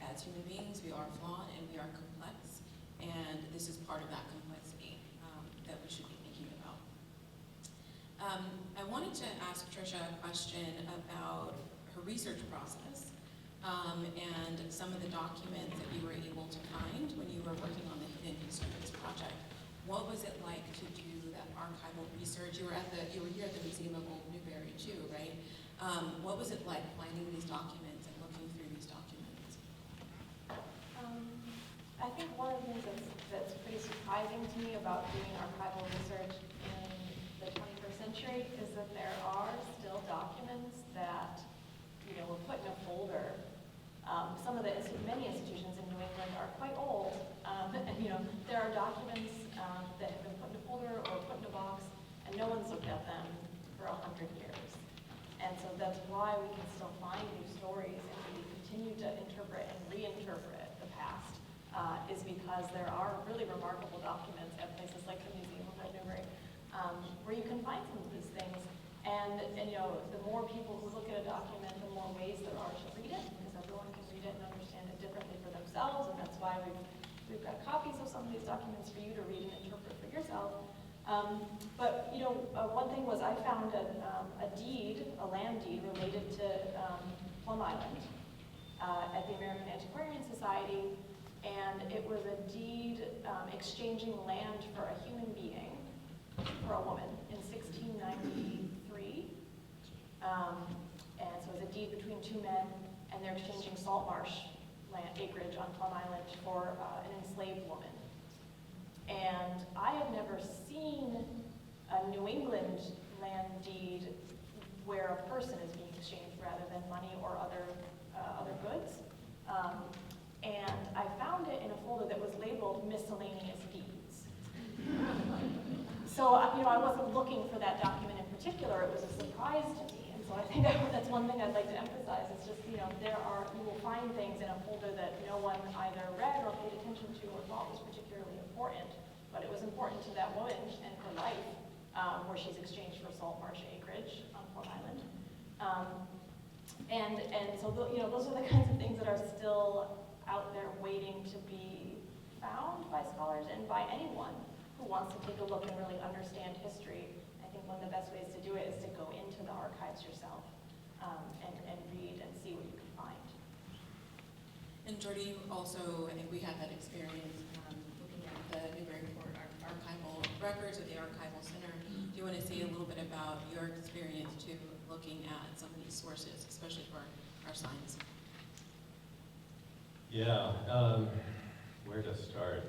Speaker 3: as human beings, we are flawed and we are complex, and this is part of that complexity that we should be thinking about. I wanted to ask Tricia a question about her research process and some of the documents that you were able to find when you were working on the Hidden Histories project. What was it like to do that archival research? You were here at the Museum of Old Newbury too, right? What was it like finding these documents and looking through these documents?
Speaker 4: I think one of the things that's pretty surprising to me about doing archival research in the 21st century is that there are still documents that, were put in a folder. Many institutions in New England are quite old, and there are documents that have been put in a folder or put in a box, and no one's looked at them for 100 years. And so that's why we can still find new stories and we continue to interpret and reinterpret the past, is because there are really remarkable documents at places like the Museum of Old Newbury, where you can find some of these things. And the more people who look at a document, the more ways there are to read it, because everyone can read it and understand it differently for themselves, and that's why we've got copies of some of these documents for you to read and interpret for yourself. But one thing was I found a land deed related to Plum Island at the American Antiquarian Society, and it was a deed exchanging land for a human being, for a woman, in 1693. And so it was a deed between two men, and they're exchanging salt marsh land acreage on Plum Island for an enslaved woman. And I had never seen a New England land deed where a person is being exchanged rather than money or other goods. And I found it in a folder that was labeled miscellaneous deeds. So I wasn't looking for that document in particular. It was a surprise to me. And so I think that's one thing I'd like to emphasize. It's just, you will find things in a folder that no one either read or paid attention to or thought was particularly important. But it was important to that woman and her life, where she's exchanged for salt marsh acreage on Plum Island. And so those are the kinds of things that are still out there waiting to be found by scholars and by anyone who wants to take a look and really understand history. I think one of the best ways to do it is to go into the archives yourself and read and see what you can find.
Speaker 3: And Jordy, you also, I think we had that experience looking at the Newburyport archival records at the Archival Center. Do you want to say a little bit about your experience too, looking at some of these sources, especially for our signs?
Speaker 5: Yeah, where to start?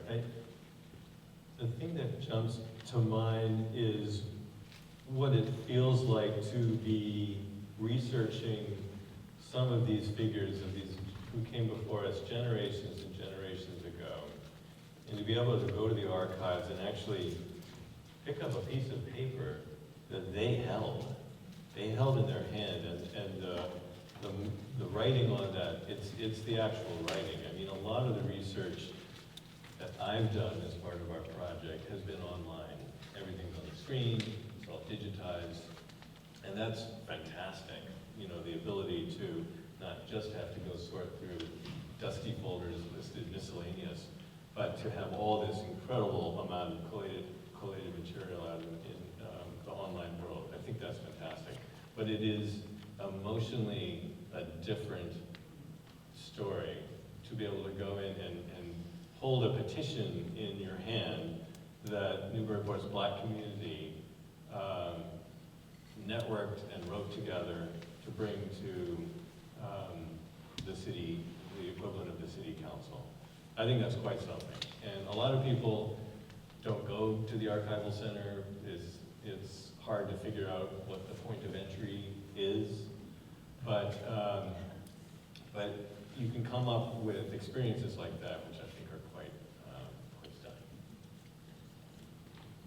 Speaker 5: The thing that jumps to mind is what it feels like to be researching some of these figures of these who came before us generations and generations ago, and to be able to go to the archives and actually pick up a piece of paper that they held in their hand, and the writing on that, it's the actual writing. I mean, a lot of the research that I've done as part of our project has been online. Everything's on the screen, it's all digitized, and that's fantastic. You know, the ability to not just have to go sort through dusty folders listed miscellaneous, but to have all this incredible amount of collated material out in the online world. I think that's fantastic. But it is emotionally a different story to be able to go in and hold a petition in your hand that Newburyport's Black community networked and wrote together to bring to the city, the equivalent of the city council. I think that's quite something. And a lot of people don't go to the archival center. It's hard to figure out what the point of entry is, but you can come up with experiences like that, which I think are quite stunning.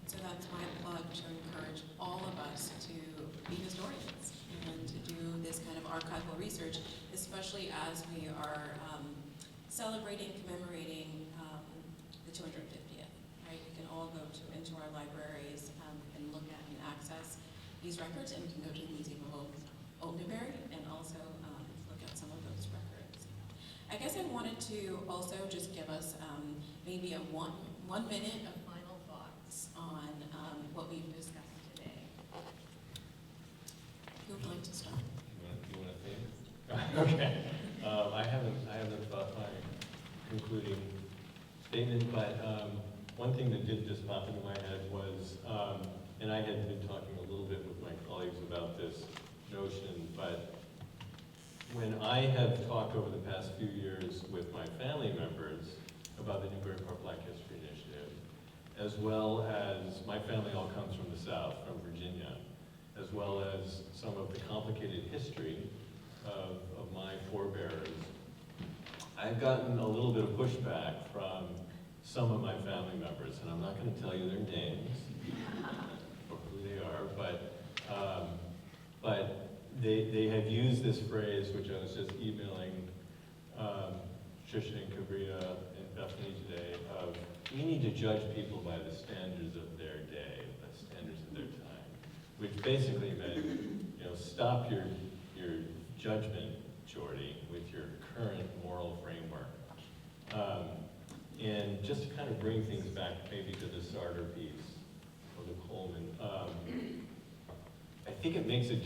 Speaker 3: So that's my plug to encourage all of us to be historians and to do this kind of archival research, especially as we are celebrating, commemorating the 250th, right? We can all go into our libraries and look at and access these records, and we can go to the Museum of Old Newbury and also look at some of those records. I guess I wanted to also just give us maybe a one minute of final thoughts on what we've discussed today. Who would like to start?
Speaker 5: You want to think? Okay. I haven't thought my concluding statement, but one thing that did just pop into my head was, and I had been talking a little bit with my colleagues about this notion, but when I have talked over the past few years with my family members about the Newburyport Black History Initiative, as well as my family all comes from the South, from Virginia, as well as some of the complicated history of my forebears, I've gotten a little bit of pushback from some of my family members, and I'm not going to tell you their names or who they are, but they have used this phrase, which I was just emailing Trisha and Cabrita and Bethany today, of we need to judge people by the standards of their day, the standards of their time, which basically meant, you know, stop your judgment, Jordy, with your current moral framework. And just to kind of bring things back maybe to the Sarter piece, or the Coleman, I think it makes it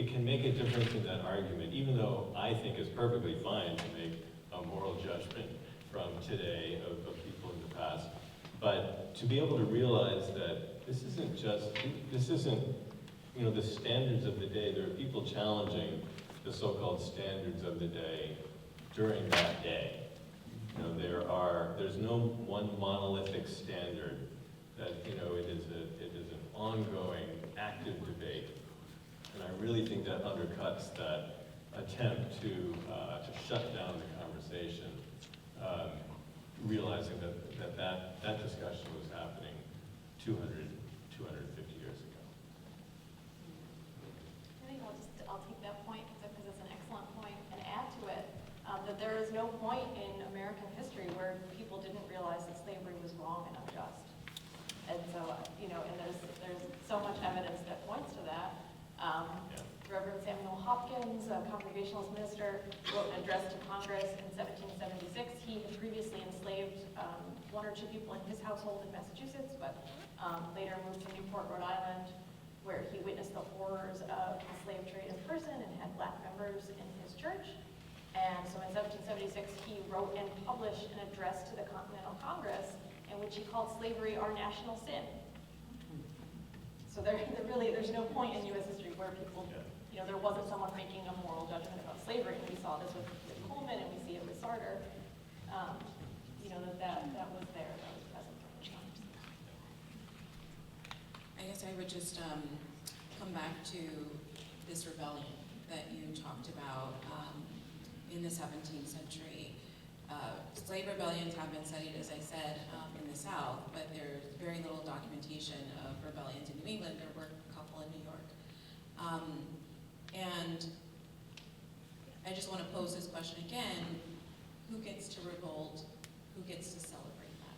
Speaker 5: can make a difference in that argument, even though I think it's perfectly fine to make a moral judgment from today of people in the past. But to be able to realize that this isn't, you know, the standards of the day. There are people challenging the so-called standards of the day during that day. You know, there's no one monolithic standard. That, you know, it is an ongoing, active debate, and I really think that undercuts that attempt to shut down the conversation, realizing that discussion was happening 250 years ago.
Speaker 4: I think I'll take that point because it's an excellent point and add to it that there is no point in American history where people didn't realize that slavery was wrong and unjust. And so, you know, and there's so much evidence that points to that. Reverend Samuel Hopkins, a Congregationalist minister, wrote an address to Congress in 1776. He had previously enslaved one or two people in his household in Massachusetts, but later moved to Newport, Rhode Island, where he witnessed the horrors of the slave trade in person and had Black members in his church. And so in 1776, he wrote and published an address to the Continental Congress in which he called slavery our national sin. So there's no point in U.S. history where people, you know, there wasn't someone making a moral judgment about slavery. And we saw this with Coleman, and we see it with Sarter. You know, that was there, that was present for the times.
Speaker 3: I guess I would just come back to this rebellion that you talked about in the 17th century. Slave rebellions have been studied, as I said, in the South, but there's very little documentation of rebellions in New England. There were a couple in New York. And I just want to pose this question again: who gets to revolt? Who gets to celebrate that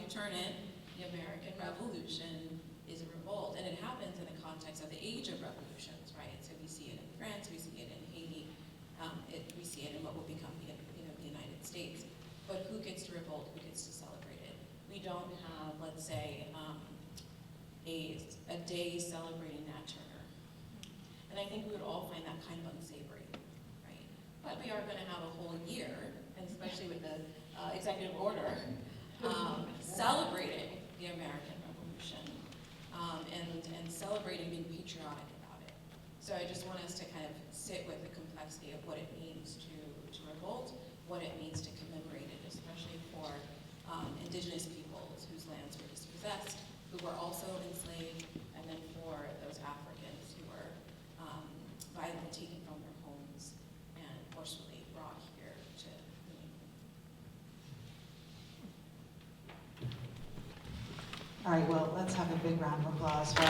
Speaker 3: turn it, the American Revolution is a revolt, and it happens in the context of the age of revolutions, right? So we see it in France, we see it in Haiti, we see it in what will become the United States. But who gets to revolt? Who gets to celebrate it? We don't have, let's say, a day celebrating Nat Turner. And I think we would all find that kind of unsavory, right? But we are going to have a whole year, and especially with the executive order, celebrating the American Revolution and celebrating being patriotic about it. So I just want us to kind of sit with the complexity of what it means to revolt, what it means to commemorate it, especially for indigenous peoples whose lands were dispossessed, who were also enslaved, and then for those Africans who were violently taken from their homes and forcefully brought here to New England.
Speaker 1: All right, well, let's have a big round of applause for our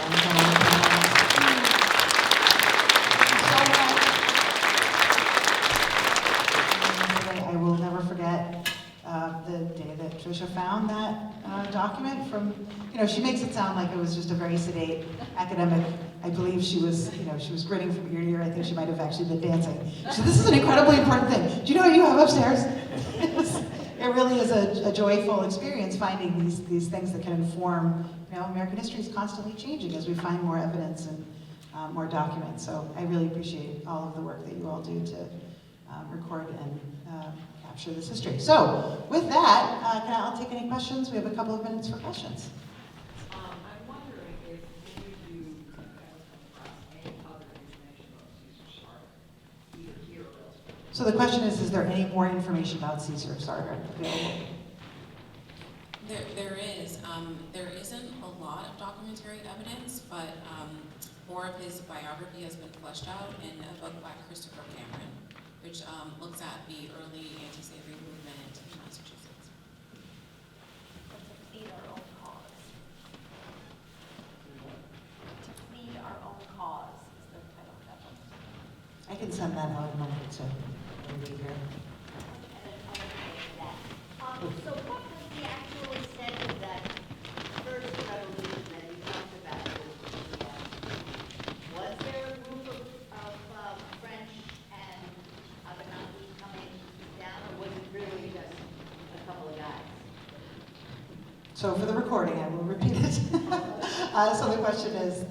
Speaker 1: I will never forget the day that Tricia found that document from, she makes it sound like it was just a very sedate academic. I believe she was, she was grinning from ear to ear. I think she might have actually been dancing. So this is an incredibly important thing. Do you know what you have upstairs? It really is a joyful experience finding these things that can inform, American history is constantly changing as we find more evidence and more documents. So I really appreciate all of the work that you all do to record and capture this history. So with that, I'll take any questions. We have a couple of minutes for questions.
Speaker 6: I'm wondering if you have come across any other information about Caesar Sarter, either here or elsewhere.
Speaker 1: So the question is there any more information about Caesar Sarter available?
Speaker 3: There is. There isn't a lot of documentary evidence, but more of his biography has been fleshed out in a book by Christopher Cameron, which looks at the early anti-slavery movement in Massachusetts.
Speaker 4: To plead our own cause. To plead our own cause is the title of that book.
Speaker 1: I can send that out in a moment to everybody here.
Speaker 7: So what was the actual extent of that first revolution that you talked about? Was there a group of French and other countries coming down, or was it really just a couple of guys?
Speaker 1: So for the recording, I will repeat it. So the question is,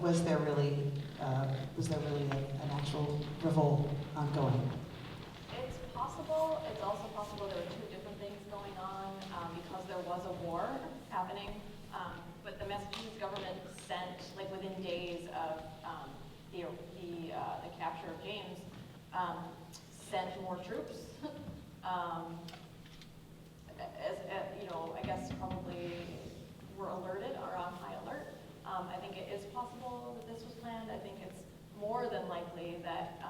Speaker 1: was there really an actual revolt ongoing?
Speaker 4: It's possible. It's also possible there were two different things going on because there was a war happening. But the Massachusetts government sent, like within days of the capture of James, sent more troops. I guess probably were alerted or on high alert. I think it is possible that this was planned. I think it's more than likely that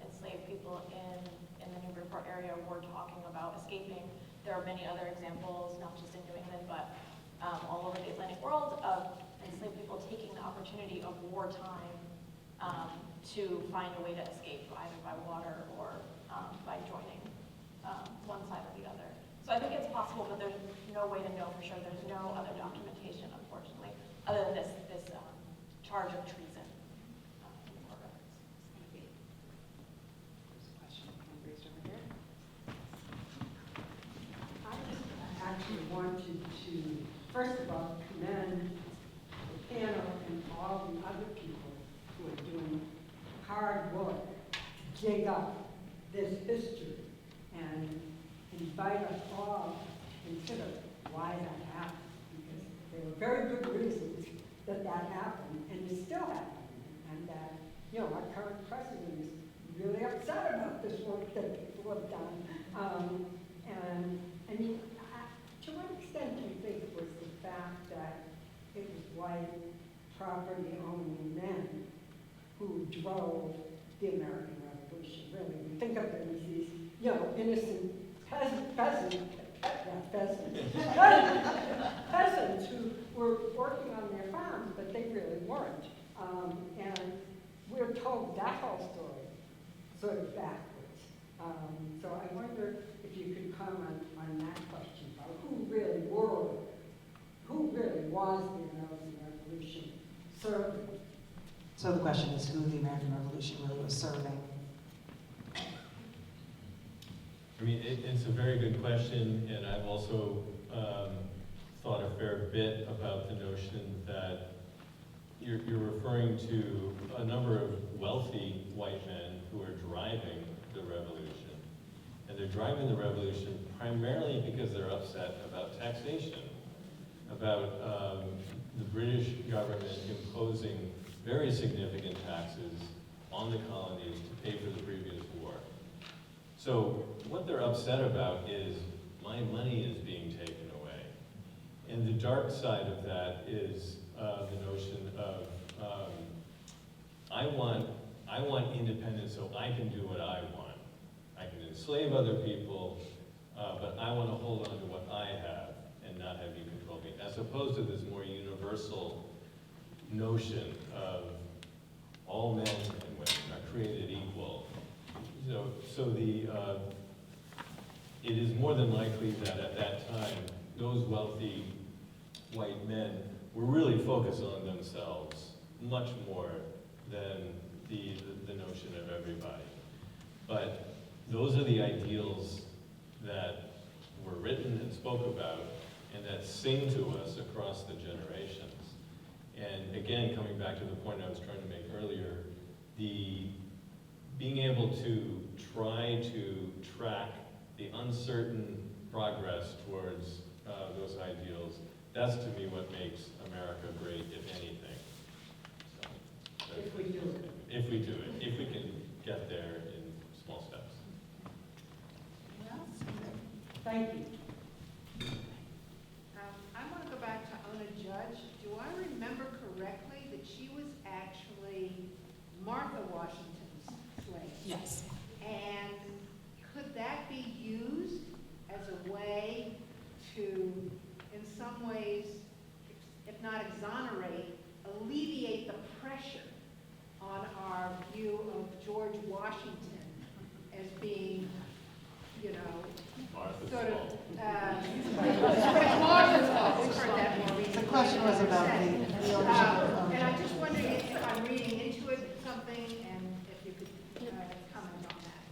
Speaker 4: enslaved people in the Newburyport area were talking about escaping. There are many other examples, not just in New England, but all over the Atlantic world, of enslaved people taking the opportunity of wartime to find a way to escape, either by water or by joining one side or the other. So I think it's possible, but there's no way to know for sure. There's no other documentation, unfortunately, other than this charge of treason in the court records.
Speaker 6: There's a question raised over here.
Speaker 8: I just actually wanted to, first of all, commend the panel and all the other people who are doing hard work to dig up this history and invite us all to consider why that happened, because there were very good reasons that happened and is still happening, and that, our current president is really upset about this work that people have done. And I mean, to what extent do you think it was the fact that it was white property-owning men who drove the American Revolution? Really, we think of them as these, innocent peasants who were working on their farms, but they really weren't. And we're told that whole story sort of backwards. So I wonder if you could comment on that question about who really were serving.
Speaker 1: So the question is who the American Revolution really was serving.
Speaker 5: I mean, it's a very good question, and I've also thought a fair bit about the notion that you're referring to a number of wealthy white men who are driving the revolution. And they're driving the revolution primarily because they're upset about taxation, about the British government imposing very significant taxes on the colonies to pay for the previous war. So what they're upset about is my money is being taken away. And the dark side of that is the notion of I want independence so I can do what I want. I can enslave other people, but I want to hold on to what I have and not have you control me, as opposed to this more universal notion of all men and women are created equal. So it is more than likely that at that time, those wealthy white men were really focused on themselves much more than the notion of everybody. But those are the ideals that were written and spoke about and that sing to us across the generations. And again, coming back to the point I was trying to make earlier, being able to try to track the uncertain progress towards those ideals, that's to me what makes America great, if anything. So,
Speaker 8: If we do it.
Speaker 5: if we do it, if we can get there in small steps.
Speaker 1: Anyone else?
Speaker 8: Thank you.
Speaker 9: I want to go back to Ona Judge. Do I remember correctly that she was actually Martha Washington's slave?
Speaker 3: Yes.
Speaker 9: And could that be used as a way to, in some ways, if not exonerate, alleviate the pressure on our view of George Washington as being, you know,
Speaker 5: Martha's
Speaker 9: sort of,
Speaker 5: fault.
Speaker 9: it's Martha's fault. We've heard that more recently.
Speaker 1: The question was about the ownership of.
Speaker 9: And I'm just wondering if I'm reading into it something, and if you could comment on that.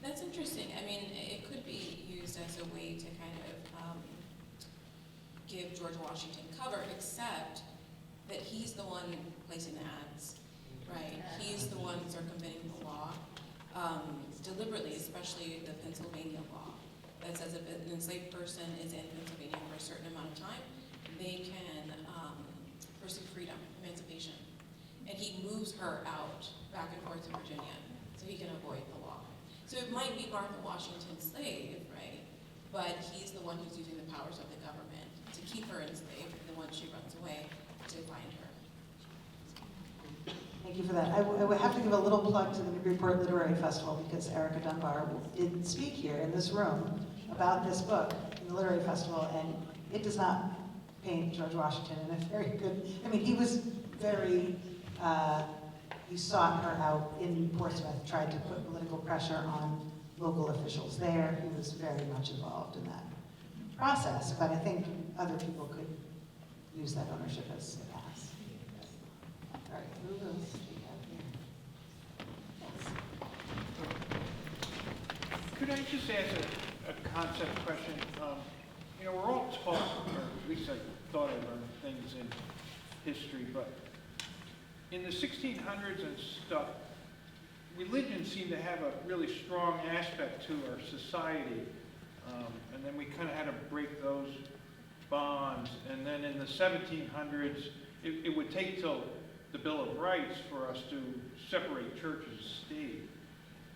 Speaker 3: That's interesting. I mean, it could be used as a way to kind of give George Washington cover, except that he's the one placing the ads, right? He's the one circumventing the law deliberately, especially the Pennsylvania law that says if an enslaved person is in Pennsylvania for a certain amount of time, they can pursue freedom, emancipation. And he moves her out back and forth to Virginia so he can avoid the law. So it might be Martha Washington's slave, right? But he's the one who's using the powers of the government to keep her enslaved, and then once she runs away, to find her.
Speaker 1: Thank you for that. I would have to give a little plug to the Newburyport Literary Festival because Erica Dunbar did speak here in this room about this book in the Literary Festival, and it does not paint George Washington in a very good, I mean, he was very, he sought her out in Portsmouth, tried to put political pressure on local officials there. He was very much involved in that process, but I think other people could use that ownership as a pass. All right, who else do we have here?
Speaker 10: Could I just ask a concept question? You know, we're all taught, or at least I thought I learned things in history, but in the 1600s and stuff, religion seemed to have a really strong aspect to our society. And then we kind of had to break those bonds. And then in the 1700s, it would take till the Bill of Rights for us to separate church and state.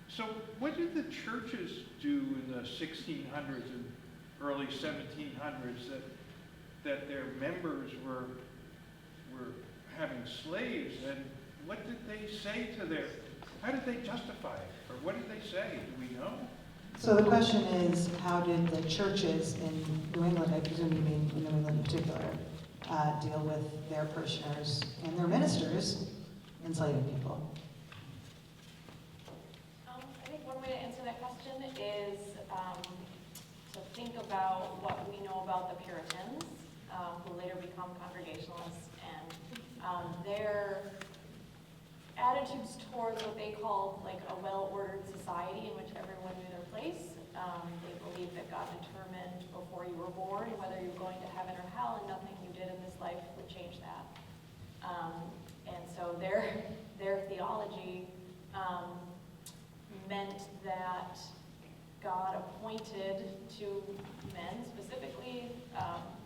Speaker 10: So what did the churches do in the 1600s and early 1700s that their members were having slaves? And what did they say to their, how did they justify it? Or what did they say? Do we know?
Speaker 1: So the question is, how did the churches in New England, I presume you mean in New England in particular, deal with their parishioners and their ministers enslaving people?
Speaker 4: I think one way to answer that question is to think about what we know about the Puritans, who later become Congregationalists and their attitudes towards what they called like a well-ordered society in which everyone knew their place. They believed that God determined before you were born whether you were going to heaven or hell, and nothing you did in this life would change that. And so their theology meant that God appointed to men specifically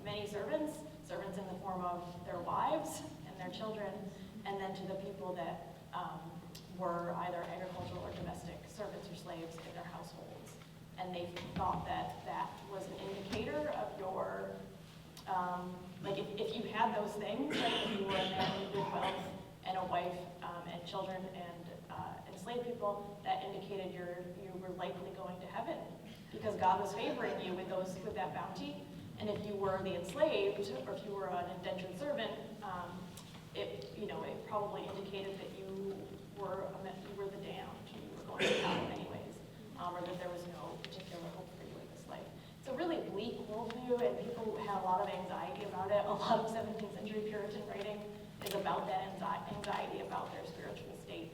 Speaker 4: many servants in the form of their wives and their children, and then to the people that were either agricultural or domestic servants or slaves in their households. And they thought that that was an indicator of your, like if you had those things, like if you were a man with wealth and a wife and children and enslaved people, that indicated you were likely going to heaven because God was favoring you with that bounty. And if you were the enslaved, or if you were an indentured servant, it probably indicated that you were the damned, you were going to hell anyways, or that there was no particular hope for you in this life. It's a really bleak worldview, and people had a lot of anxiety about it. A lot of 17th century Puritan writing is about that anxiety about their spiritual state.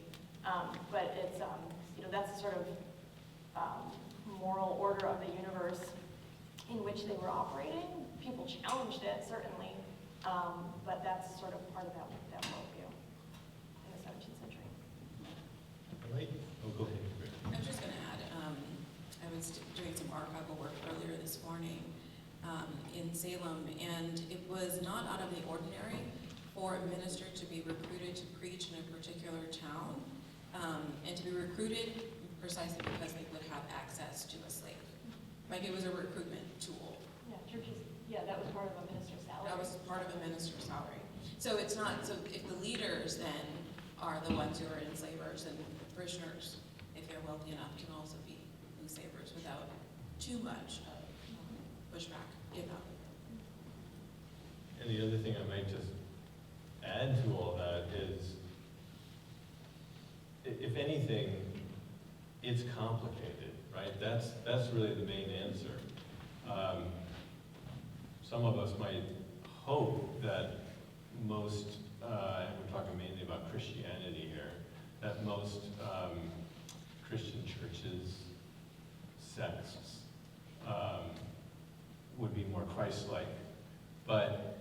Speaker 4: But it's that's the sort of moral order of the universe in which they were operating. People challenged it, certainly, but that's sort of part of that worldview in the 17th century.
Speaker 5: All right. Oh, go ahead.
Speaker 3: I was just going to add, I was doing some archival work earlier this morning in Salem, and it was not out of the ordinary for a minister to be recruited to preach in a particular town, and to be recruited precisely because they would have access to a slave. Like it was a recruitment tool.
Speaker 4: Yeah, churches. Yeah, that was part of a minister's salary.
Speaker 3: That was part of a minister's salary. So it's not, so if the leaders then are the ones who are enslavers, and the parishioners, if they're wealthy enough, can also be enslavers without too much pushback, you know.
Speaker 5: And the other thing I might just add to all that is, if anything, it's complicated, right? That's really the main answer. Some of us might hope that most, and we're talking mainly about Christianity here, that most Christian churches, sects, would be more Christ-like. But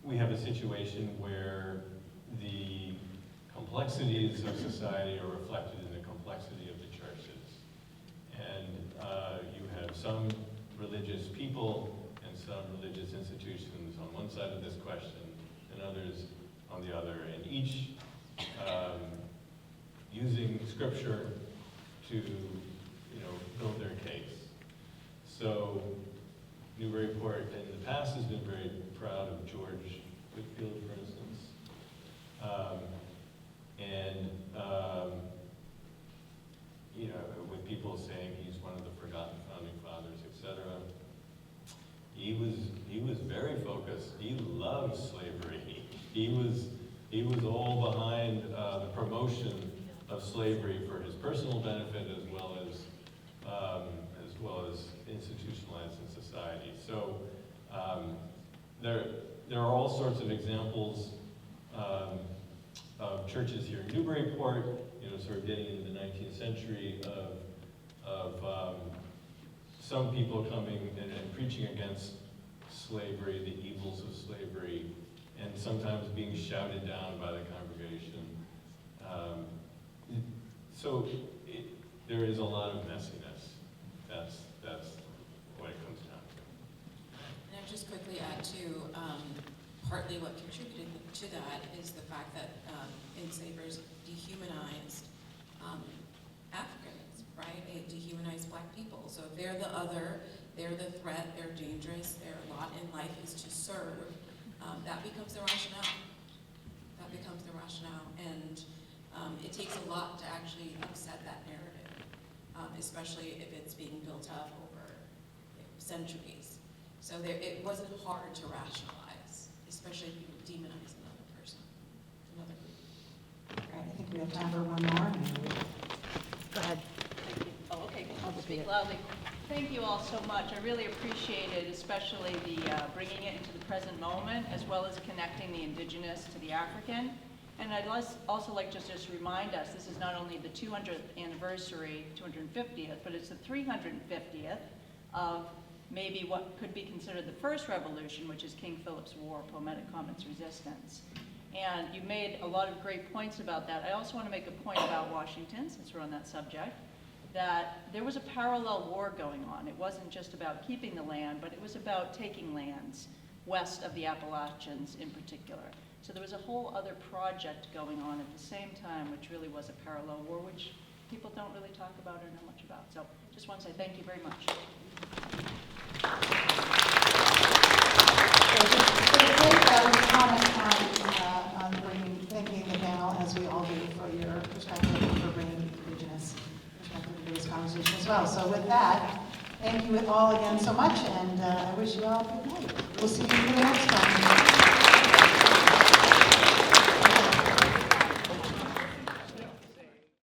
Speaker 5: we have a situation where the complexities of society are reflected in the complexity of the churches. And you have some religious people and some religious institutions on one side of this question and others on the other, and each using scripture to build their case. So Newburyport in the past has been very proud of George Whitefield, for instance. With people saying he's one of the forgotten founding fathers, etc. He was very focused. He loved slavery. He was all behind the promotion of slavery for his personal benefit as well as institutionalized in society. So there are all sorts of examples of churches here in Newburyport, sort of getting into the 19th century of some people coming and preaching against slavery, the evils of slavery, and sometimes being shouted down by the congregation. There is a lot of messiness. That's what it comes down to.
Speaker 3: And I'll just quickly add to partly what contributed to that is the fact that enslavers dehumanized Africans, right? They dehumanized Black people. So if they're the other, they're the threat, they're dangerous, their lot in life is to serve, that becomes the rationale. That becomes the rationale. And it takes a lot to actually upset that narrative, especially if it's being built up over centuries. So it wasn't hard to rationalize, especially if you demonize another person, another group.
Speaker 1: All right, I think we have time for one more.
Speaker 2: Go ahead.
Speaker 4: Oh, okay. I'll speak loudly.
Speaker 11: Thank you all so much. I really appreciate it, especially the bringing it into the present moment, as well as connecting the indigenous to the African. And I'd also like to just remind us, this is not only the 200th anniversary, 250th, but it's the 350th of maybe what could be considered the first revolution, which is King Philip's War, Poetic Commons Resistance. And you made a lot of great points about that. I also want to make a point about Washington, since we're on that subject, that there was a parallel war going on. It wasn't just about keeping the land, but it was about taking lands west of the Appalachians in particular. So there was a whole other project going on at the same time, which really was a parallel war, which people don't really talk about or know much about. So just want to say thank you very much.
Speaker 1: On thanking the panel, as we all do, for your perspective and for bringing Indigenous perspective to this conversation as well. So with that, thank you all again so much, and I wish you all a good night. We'll see you in the next one.